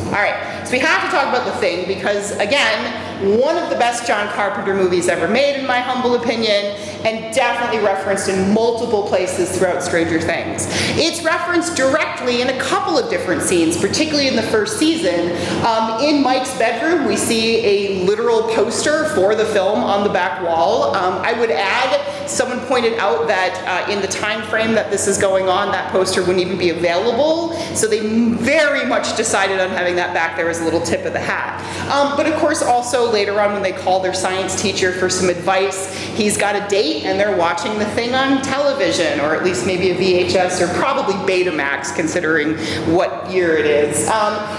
All right, so we have to talk about The Thing because, again, one of the best John Carpenter movies ever made, in my humble opinion, and definitely referenced in multiple places throughout Stranger Things. It's referenced directly in a couple of different scenes, particularly in the first season. In Mike's bedroom, we see a literal poster for the film on the back wall. I would add, someone pointed out that in the time frame that this is going on, that poster wouldn't even be available, so they very much decided on having that back there as a little tip of the hat. But of course, also later on when they call their science teacher for some advice, he's got a date and they're watching The Thing on television, or at least maybe a VHS, or probably Betamax, considering what year it is.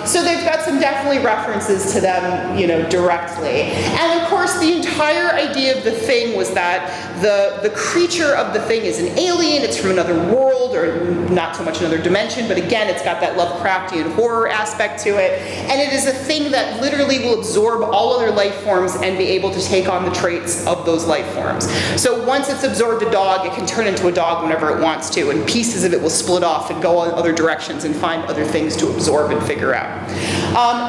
So they've got some definitely references to them, you know, directly. And of course, the entire idea of The Thing was that the creature of The Thing is an alien, it's from another world, or not so much another dimension, but again, it's got that Lovecraftian horror aspect to it, and it is a thing that literally will absorb all other life forms and be able to take on the traits of those life forms. So once it's absorbed a dog, it can turn into a dog whenever it wants to, and pieces of it will split off and go in other directions and find other things to absorb and figure out.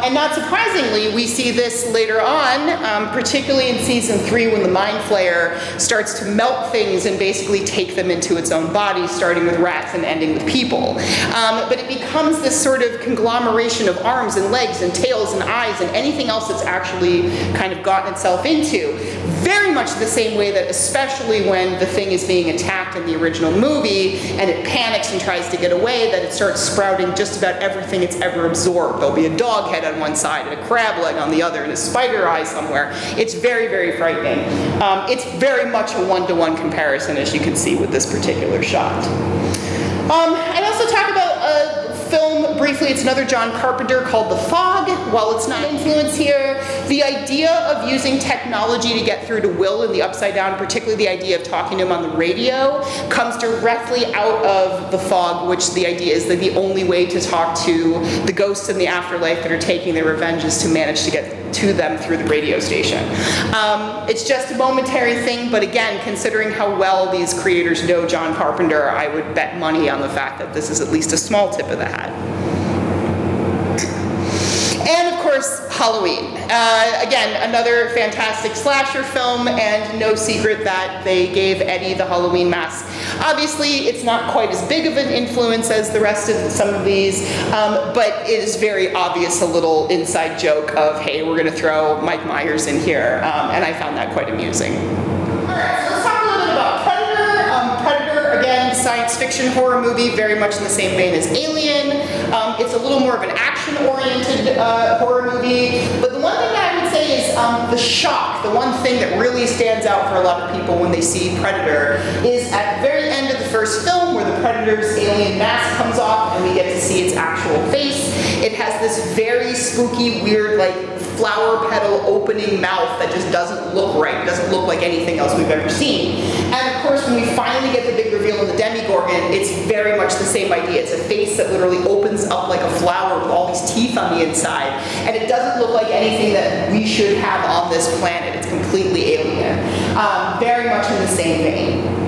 And not surprisingly, we see this later on, particularly in season 3 when the Mind Flayer starts to melt things and basically take them into its own body, starting with rats and ending with people. But it becomes this sort of conglomeration of arms and legs and tails and eyes and anything else that's actually kind of gotten itself into. Very much the same way that, especially when the thing is being attacked in the original movie and it panics and tries to get away, that it starts sprouting just about everything it's ever absorbed. There'll be a dog head on one side and a crab leg on the other and a spider eye somewhere. It's very, very frightening. It's very much a one-to-one comparison, as you can see with this particular shot. I'd also talk about a film briefly. It's another John Carpenter called The Fog. While it's not influence here, the idea of using technology to get through to Will in the Upside Down, particularly the idea of talking to him on the radio, comes directly out of The Fog, which the idea is that the only way to talk to the ghosts in the afterlife that are taking their revenge is to manage to get to them through the radio station. It's just a momentary thing, but again, considering how well these creators know John Carpenter, I would bet money on the fact that this is at least a small tip of the hat. And of course, Halloween. Again, another fantastic slasher film, and no secret that they gave Eddie the Halloween mask. Obviously, it's not quite as big of an influence as the rest of some of these, but it is very obvious, a little inside joke of, hey, we're gonna throw Mike Myers in here, and I found that quite amusing. All right, so let's talk a little bit about Predator. Predator, again, science fiction horror movie, very much in the same vein as Alien. It's a little more of an action-oriented horror movie, but the one thing that I would say is the shock, the one thing that really stands out for a lot of people when they see Predator is at the very end of the first film where the Predator's alien mask comes off and we get to see its actual face. It has this very spooky, weird, like, flower petal opening mouth that just doesn't look right. It doesn't look like anything else we've ever seen. And of course, when we finally get the big reveal in the Demogorgon, it's very much the same idea. It's a face that literally opens up like a flower with all these teeth on the inside. And it doesn't look like anything that we should have on this planet. It's completely alien. Very much in the same vein.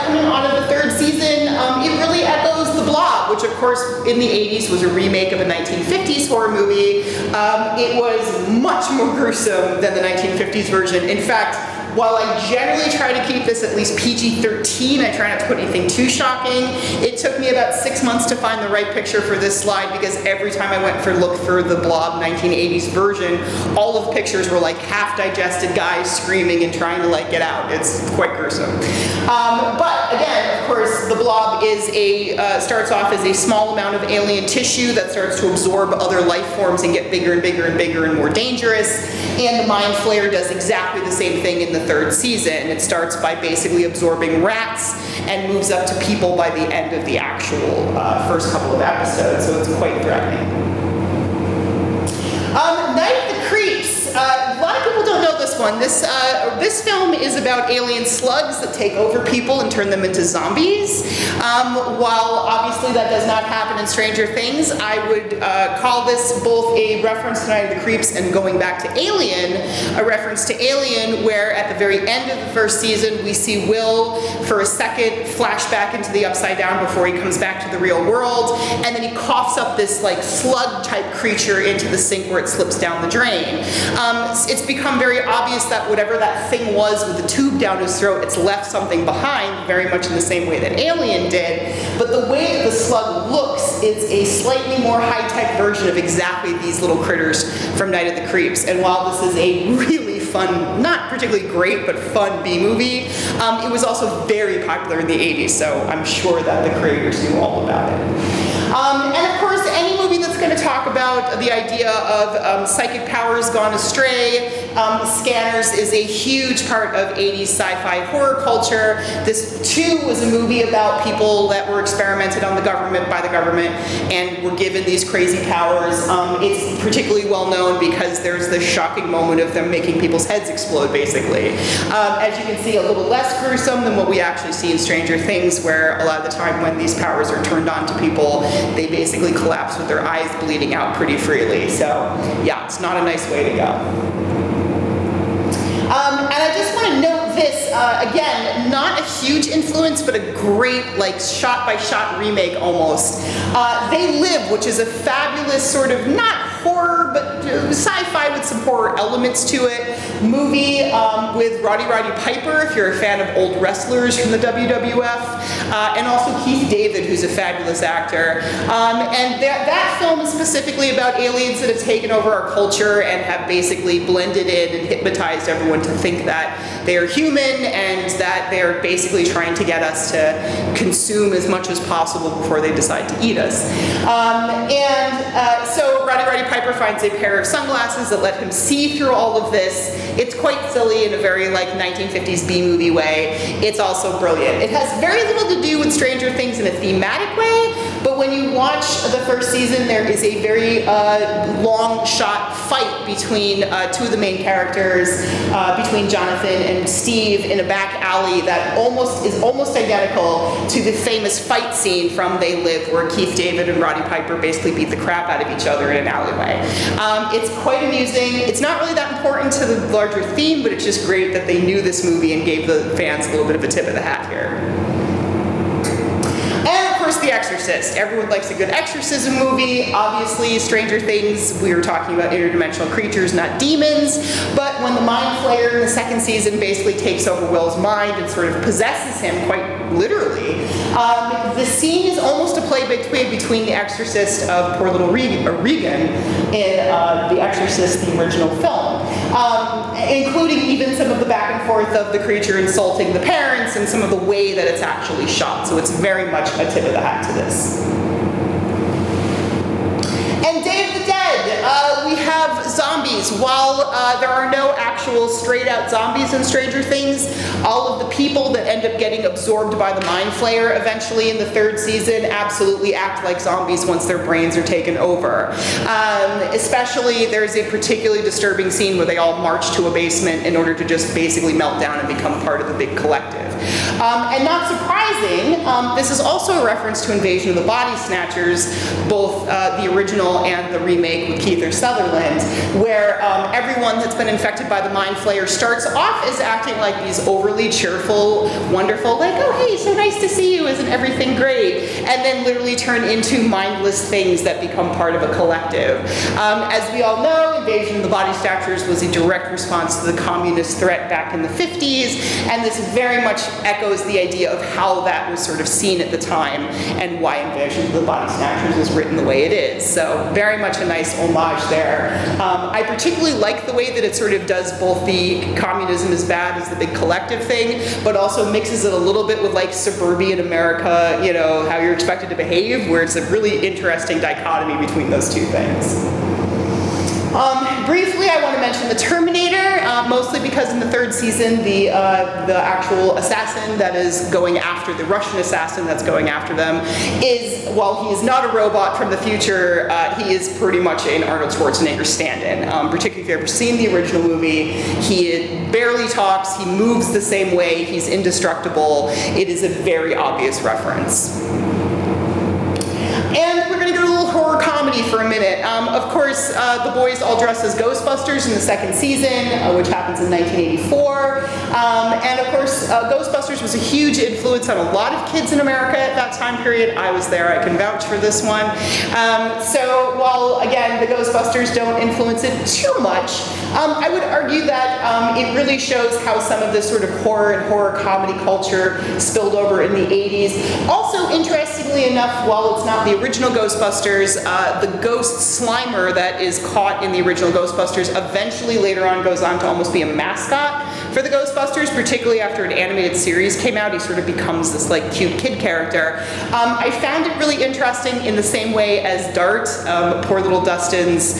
Coming on of the third season, it really echoes The Blob, which of course in the 80s was a remake of a 1950s horror movie. It was much more gruesome than the 1950s version. In fact, while I generally try to keep this at least PG-13, I try not to put anything too shocking. It took me about 6 months to find the right picture for this slide because every time I went for look for the Blob 1980s version, all of the pictures were like half-digested guys screaming and trying to like get out. It's quite gruesome. But again, of course, the Blob is starts off as a small amount of alien tissue that starts to absorb other life forms and get bigger and bigger and bigger and more dangerous. And the Mind Flayer does exactly the same thing in the third season. It starts by basically absorbing rats and moves up to people by the end of the actual first couple of episodes, so it's quite threatening. Night of the Creeps. A lot of people don't know this one. This film is about alien slugs that take over people and turn them into zombies. While obviously that does not happen in Stranger Things, I would call this both a reference to Night of the Creeps and going back to Alien, a reference to Alien, where at the very end of the first season we see Will for a second flashback into the Upside Down before he comes back to the real world, and then he coughs up this like slug type creature into the sink where it slips down the drain. It's become very obvious that whatever that thing was with the tube down his throat, it's left something behind, very much in the same way that Alien did. But the way that the slug looks is a slightly more high-tech version of exactly these little critters from Night of the Creeps. And while this is a really fun, not particularly great, but fun B-movie, it was also very popular in the 80s, so I'm sure that the creators knew all about it. And of course, any movie that's going to talk about the idea of psychic powers gone astray, Scanners is a huge part of 80s sci-fi horror culture. This too was a movie about people that were experimented on by the government and were given these crazy powers. It's particularly well known because there's this shocking moment of them making people's heads explode, basically. As you can see, a little less gruesome than what we actually see in Stranger Things, where a lot of the time when these powers are turned on to people, they basically collapse with their eyes bleeding out pretty freely. So yeah, it's not a nice way to go. And I just want to note this, again, not a huge influence, but a great, like, shot-by-shot remake almost. They Live, which is a fabulous sort of, not horror, but sci-fi with some horror elements to it. Movie with Roddy Piper, if you're a fan of old wrestlers from the WWF, and also Keith David, who's a fabulous actor. And that film is specifically about aliens that have taken over our culture and have basically blended in and hypnotized everyone to think that they are human and that they're basically trying to get us to consume as much as possible before they decide to eat us. So Roddy Piper finds a pair of sunglasses that let him see through all of this. It's quite silly in a very like 1950s B-movie way. It's also brilliant. It has very little to do with Stranger Things in a thematic way, but when you watch the first season, there is a very long shot fight between two of the main characters, between Jonathan and Steve in a back alley that is almost identical to the famous fight scene from They Live, where Keith David and Roddy Piper basically beat the crap out of each other in an alleyway. It's quite amusing. It's not really that important to the larger theme, but it's just great that they knew this movie and gave the fans a little bit of a tip of the hat here. And of course, The Exorcist. Everyone likes a good exorcism movie. Obviously, Stranger Things, we were talking about interdimensional creatures, not demons. But when the Mind Flayer in the second season basically takes over Will's mind and sort of possesses him quite literally, the scene is almost a play-by-play between The Exorcist of poor little Regan in The Exorcist, the original film. Including even some of the back and forth of the creature insulting the parents and some of the way that it's actually shot. So it's very much a tip of the hat to this. And Day of the Dead, we have zombies. While there are no actual straight-out zombies in Stranger Things, all of the people that end up getting absorbed by the Mind Flayer eventually in the third season absolutely act like zombies once their brains are taken over. Especially, there's a particularly disturbing scene where they all march to a basement in order to just basically melt down and become part of the big collective. And not surprising, this is also a reference to Invasion of the Body Snatchers, both the original and the remake with Kiefer Sutherland, where everyone that's been infected by the Mind Flayer starts off as acting like these overly cheerful, wonderful, like, oh hey, so nice to see you, isn't everything great? And then literally turn into mindless things that become part of a collective. As we all know, Invasion of the Body Snatchers was a direct response to the communist threat back in the 50s, and this very much echoes the idea of how that was sort of seen at the time and why Invasion of the Body Snatchers is written the way it is. So very much a nice homage there. I particularly like the way that it sort of does both the communism is bad as the big collective thing, but also mixes it a little bit with like suburban America, you know, how you're expected to behave, where it's a really interesting dichotomy between those two things. Briefly, I want to mention the Terminator, mostly because in the third season, the actual assassin that is going after, the Russian assassin that's going after them, is, while he is not a robot from the future, he is pretty much an Arnold Schwarzenegger stand-in. Particularly if you've ever seen the original movie, he barely talks, he moves the same way, he's indestructible. It is a very obvious reference. And we're going to go to a little horror comedy for a minute. Of course, the boys all dress as Ghostbusters in the second season, which happens in 1984. And of course, Ghostbusters was a huge influence on a lot of kids in America at that time period. I was there, I can vouch for this one. So while, again, the Ghostbusters don't influence it too much, I would argue that it really shows how some of this sort of horror and horror comedy culture spilled over in the 80s. Also, interestingly enough, while it's not the original Ghostbusters, the ghost Slimer that is caught in the original Ghostbusters eventually later on goes on to almost be a mascot for the Ghostbusters, particularly after an animated series came out. He sort of becomes this like cute kid character. I found it really interesting in the same way as Dart, poor little Dustin's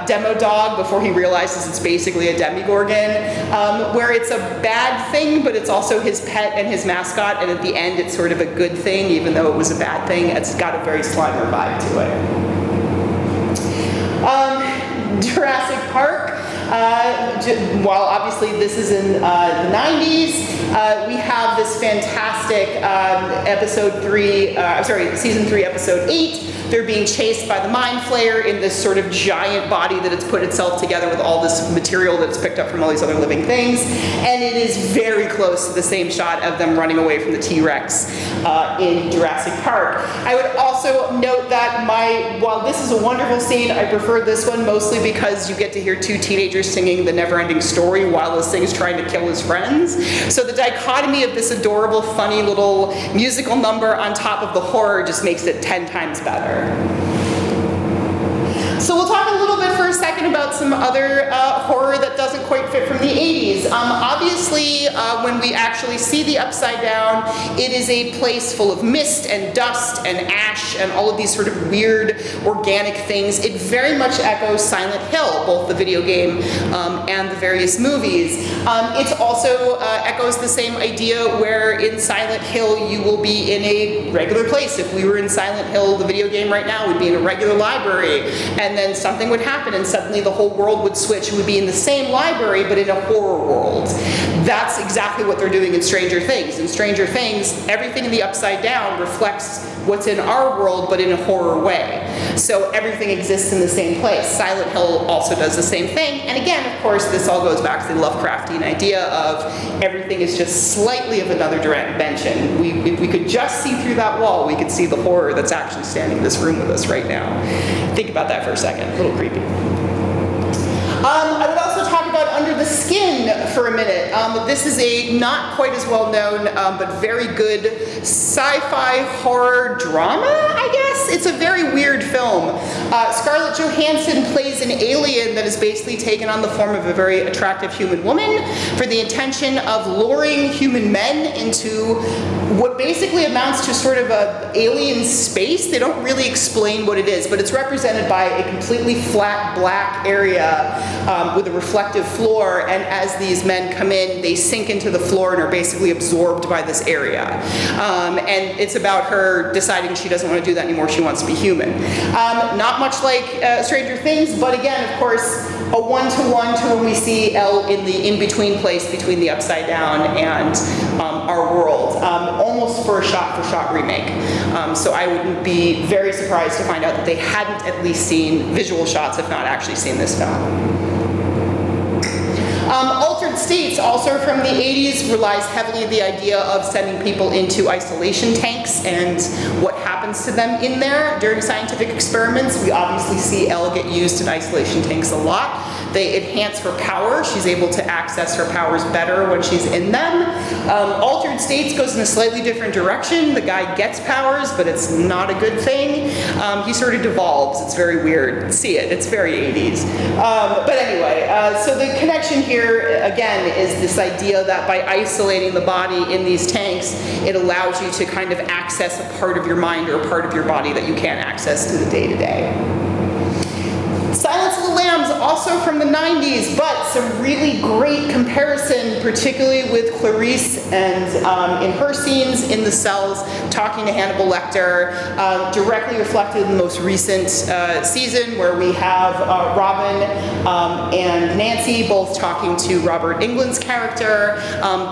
demo dog before he realizes it's basically a Demogorgon, where it's a bad thing, but it's also his pet and his mascot, and at the end it's sort of a good thing, even though it was a bad thing. It's got a very Slimer vibe to it. Jurassic Park. While obviously this is in the 90s, we have this fantastic season 3, episode 8. They're being chased by the Mind Flayer in this sort of giant body that it's put itself together with all this material that it's picked up from all these other living things. And it is very close to the same shot of them running away from the T-Rex in Jurassic Park. I would also note that while this is a wonderful scene, I prefer this one mostly because you get to hear two teenagers singing the never-ending story while this thing is trying to kill his friends. So the dichotomy of this adorable, funny little musical number on top of the horror just makes it 10 times better. So we'll talk a little bit for a second about some other horror that doesn't quite fit from the 80s. Obviously, when we actually see the Upside Down, it is a place full of mist and dust and ash and all of these sort of weird organic things. It very much echoes Silent Hill, both the video game and the various movies. It also echoes the same idea where in Silent Hill you will be in a regular place. If we were in Silent Hill, the video game right now, we'd be in a regular library, and then something would happen and suddenly the whole world would switch and would be in the same library but in a horror world. That's exactly what they're doing in Stranger Things. In Stranger Things, everything in the Upside Down reflects what's in our world but in a horror way. So everything exists in the same place. Silent Hill also does the same thing. And again, of course, this all goes back to the Lovecraftian idea of everything is just slightly of another dimension. If we could just see through that wall, we could see the horror that's actually standing in this room with us right now. Think about that for a second. A little creepy. I would also talk about Under the Skin for a minute. This is a not quite as well known, but very good sci-fi horror drama, I guess. It's a very weird film. Scarlett Johansson plays an alien that is basically taken on the form of a very attractive human woman for the intention of luring human men into what basically amounts to sort of a alien space. They don't really explain what it is, but it's represented by a completely flat black area with a reflective floor, and as these men come in, they sink into the floor and are basically absorbed by this area. And it's about her deciding she doesn't want to do that anymore, she wants to be human. Not much like Stranger Things, but again, of course, a one-to-one to when we see Elle in the in-between place between the Upside Down and our world, almost for a shot-for-shot remake. So I wouldn't be very surprised to find out that they hadn't at least seen visual shots, if not actually seen this film. Altered States, also from the 80s, relies heavily on the idea of sending people into isolation tanks and what happens to them in there during scientific experiments. We obviously see Elle get used in isolation tanks a lot. They enhance her power. She's able to access her powers better when she's in them. Altered States goes in a slightly different direction. The guy gets powers, but it's not a good thing. He sort of devolves. It's very weird. See it. It's very 80s. But anyway, so the connection here, again, is this idea that by isolating the body in these tanks, it allows you to kind of access a part of your mind or a part of your body that you can't access to the day-to-day. Silence of the Lambs, also from the 90s, but some really great comparison, particularly with Clarice and in her scenes in the cells, talking to Hannibal Lecter, directly reflected in the most recent season where we have Robin and Nancy both talking to Robert Englund's character.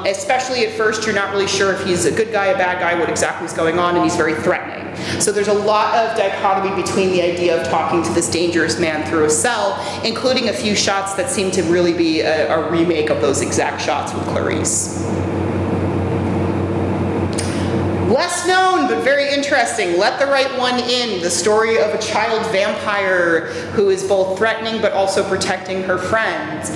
Especially at first, you're not really sure if he's a good guy, a bad guy, what exactly is going on, and he's very threatening. So there's a lot of dichotomy between the idea of talking to this dangerous man through a cell, including a few shots that seem to really be a remake of those exact shots with Clarice. Less known, but very interesting, Let the Right One In, the story of a child vampire who is both threatening but also protecting her friends.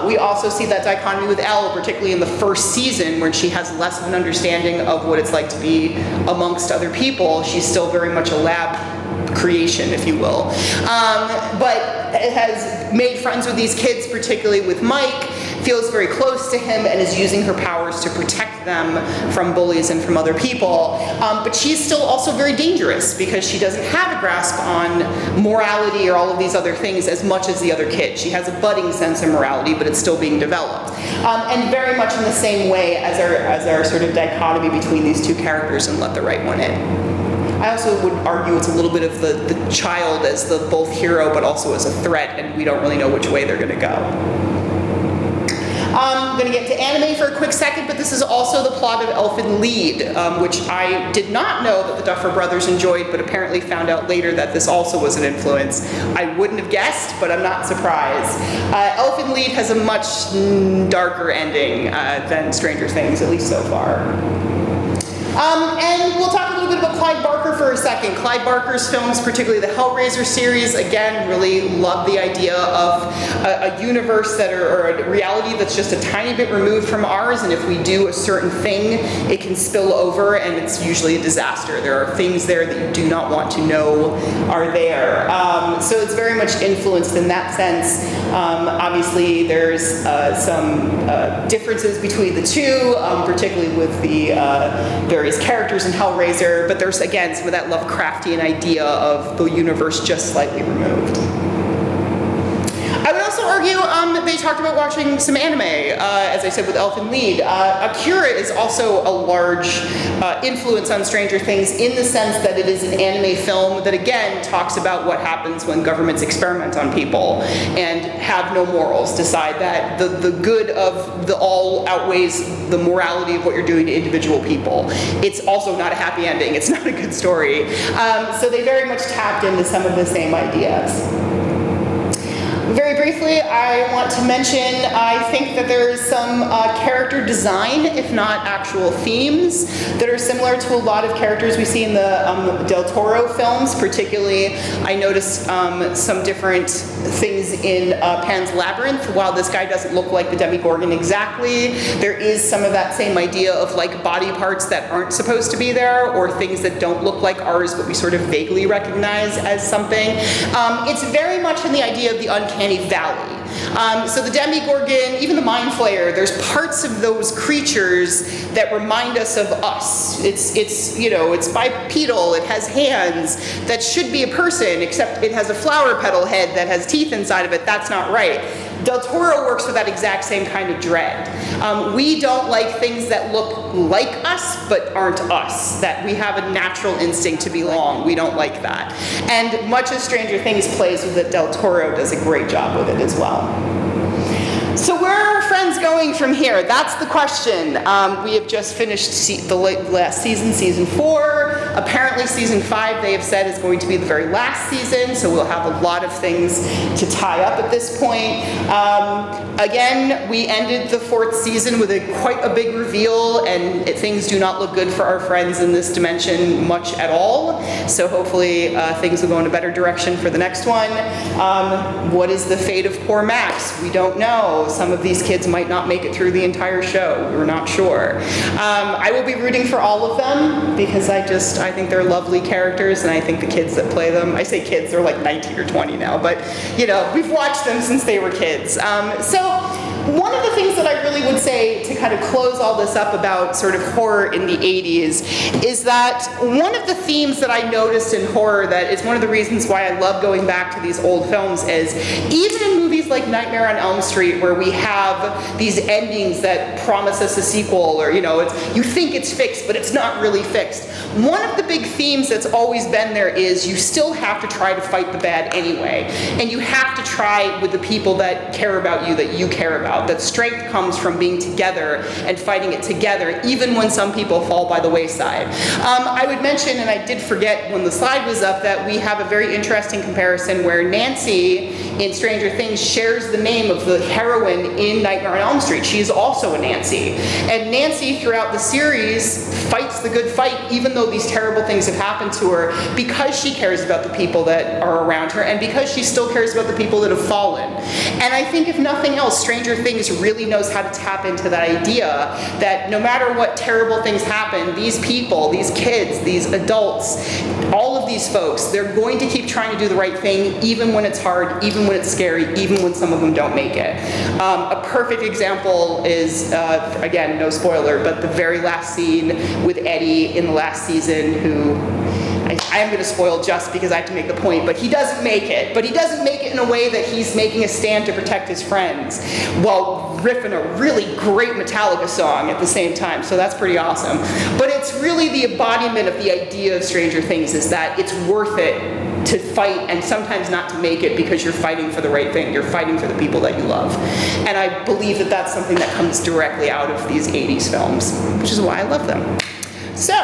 We also see that dichotomy with Elle, particularly in the first season, where she has less of an understanding of what it's like to be amongst other people. She's still very much a lab creation, if you will. But it has made friends with these kids, particularly with Mike, feels very close to him and is using her powers to protect them from bullies and from other people. But she's still also very dangerous because she doesn't have a grasp on morality or all of these other things as much as the other kids. She has a budding sense of morality, but it's still being developed. And very much in the same way as our sort of dichotomy between these two characters in Let the Right One In. I also would argue it's a little bit of the child as the both hero but also as a threat, and we don't really know which way they're going to go. I'm going to get to anime for a quick second, but this is also the plot of Elfin Lied, which I did not know that the Duffer Brothers enjoyed, but apparently found out later that this also was an influence. I wouldn't have guessed, but I'm not surprised. Elfin Lied has a much darker ending than Stranger Things, at least so far. And we'll talk a little bit about Clive Barker for a second. Clive Barker's films, particularly the Hellraiser series, again, really love the idea of a universe or a reality that's just a tiny bit removed from ours, and if we do a certain thing, it can spill over, and it's usually a disaster. There are things there that you do not want to know are there. So it's very much influenced in that sense. Obviously, there's some differences between the two, particularly with the various characters in Hellraiser, but there's, again, some of that Lovecraftian idea of the universe just slightly removed. I would also argue they talked about watching some anime, as I said, with Elfin Lied. Akira is also a large influence on Stranger Things in the sense that it is an anime film that, again, talks about what happens when governments experiment on people and have no morals, decide that the good of the all outweighs the morality of what you're doing to individual people. It's also not a happy ending. It's not a good story. So they very much tapped into some of the same ideas. Very briefly, I want to mention, I think that there is some character design, if not actual themes, that are similar to a lot of characters we see in the Del Toro films. Particularly, I noticed some different things in Pan's Labyrinth. While this guy doesn't look like the Demogorgon exactly, there is some of that same idea of like body parts that aren't supposed to be there, or things that don't look like ours but we sort of vaguely recognize as something. It's very much in the idea of the uncanny valley. So the Demogorgon, even the Mind Flayer, there's parts of those creatures that remind us of us. It's you know, it's bipedal, it has hands, that should be a person, except it has a flower petal head that has teeth inside of it. That's not right. Del Toro works with that exact same kind of dread. We don't like things that look like us but aren't us, that we have a natural instinct to belong. We don't like that. And much as Stranger Things plays with it, Del Toro does a great job with it as well. So where are our friends going from here? That's the question. We have just finished the last season, season 4. Apparently season 5, they have said, is going to be the very last season, so we'll have a lot of things to tie up at this point. Again, we ended the 4th season with quite a big reveal, and things do not look good for our friends in this dimension much at all. So hopefully things will go in a better direction for the next one. What is the fate of poor Max? We don't know. Some of these kids might not make it through the entire show. We're not sure. I will be rooting for all of them because I think they're lovely characters, and I think the kids that play them, I say kids, they're like 19 or 20 now, but you know, we've watched them since they were kids. So one of the things that I really would say to kind of close all this up about sort of horror in the 80s is that one of the themes that I noticed in horror that is one of the reasons why I love going back to these old films is even in movies like Nightmare on Elm Street, where we have these endings that promise us a sequel, or you know, you think it's fixed but it's not really fixed. One of the big themes that's always been there is you still have to try to fight the bad anyway, and you have to try with the people that care about you, that you care about. That strength comes from being together and fighting it together, even when some people fall by the wayside. I would mention, and I did forget when the slide was up, that we have a very interesting comparison where Nancy in Stranger Things shares the name of the heroine in Nightmare on Elm Street. She is also a Nancy. And Nancy, throughout the series, fights the good fight, even though these terrible things have happened to her, because she cares about the people that are around her, and because she still cares about the people that have fallen. And I think if nothing else, Stranger Things really knows how to tap into that idea that no matter what terrible things happen, these people, these kids, these adults, all of these folks, they're going to keep trying to do the right thing, even when it's hard, even when it's scary, even when some of them don't make it. A perfect example is, again, no spoiler, but the very last scene with Eddie in the last season, who I am going to spoil just because I have to make the point, but he doesn't make it. But he doesn't make it in a way that he's making a stand to protect his friends while riffing a really great Metallica song at the same time, so that's pretty awesome. But it's really the embodiment of the idea of Stranger Things, is that it's worth it to fight and sometimes not to make it because you're fighting for the right thing. You're fighting for the people that you love. And I believe that that's something that comes directly out of these 80s films, which is why I love them. So,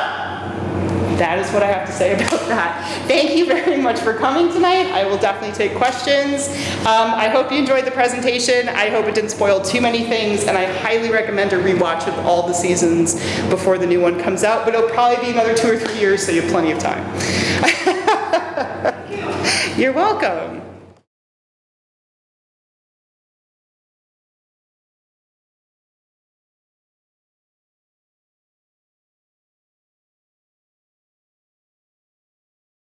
that is what I have to say about that. Thank you very much for coming tonight. I will definitely take questions. I hope you enjoyed the presentation. I hope it didn't spoil too many things, and I highly recommend a rewatch of all the seasons before the new one comes out, but it'll probably be another 2 or 3 years, so you have plenty of time. You're welcome.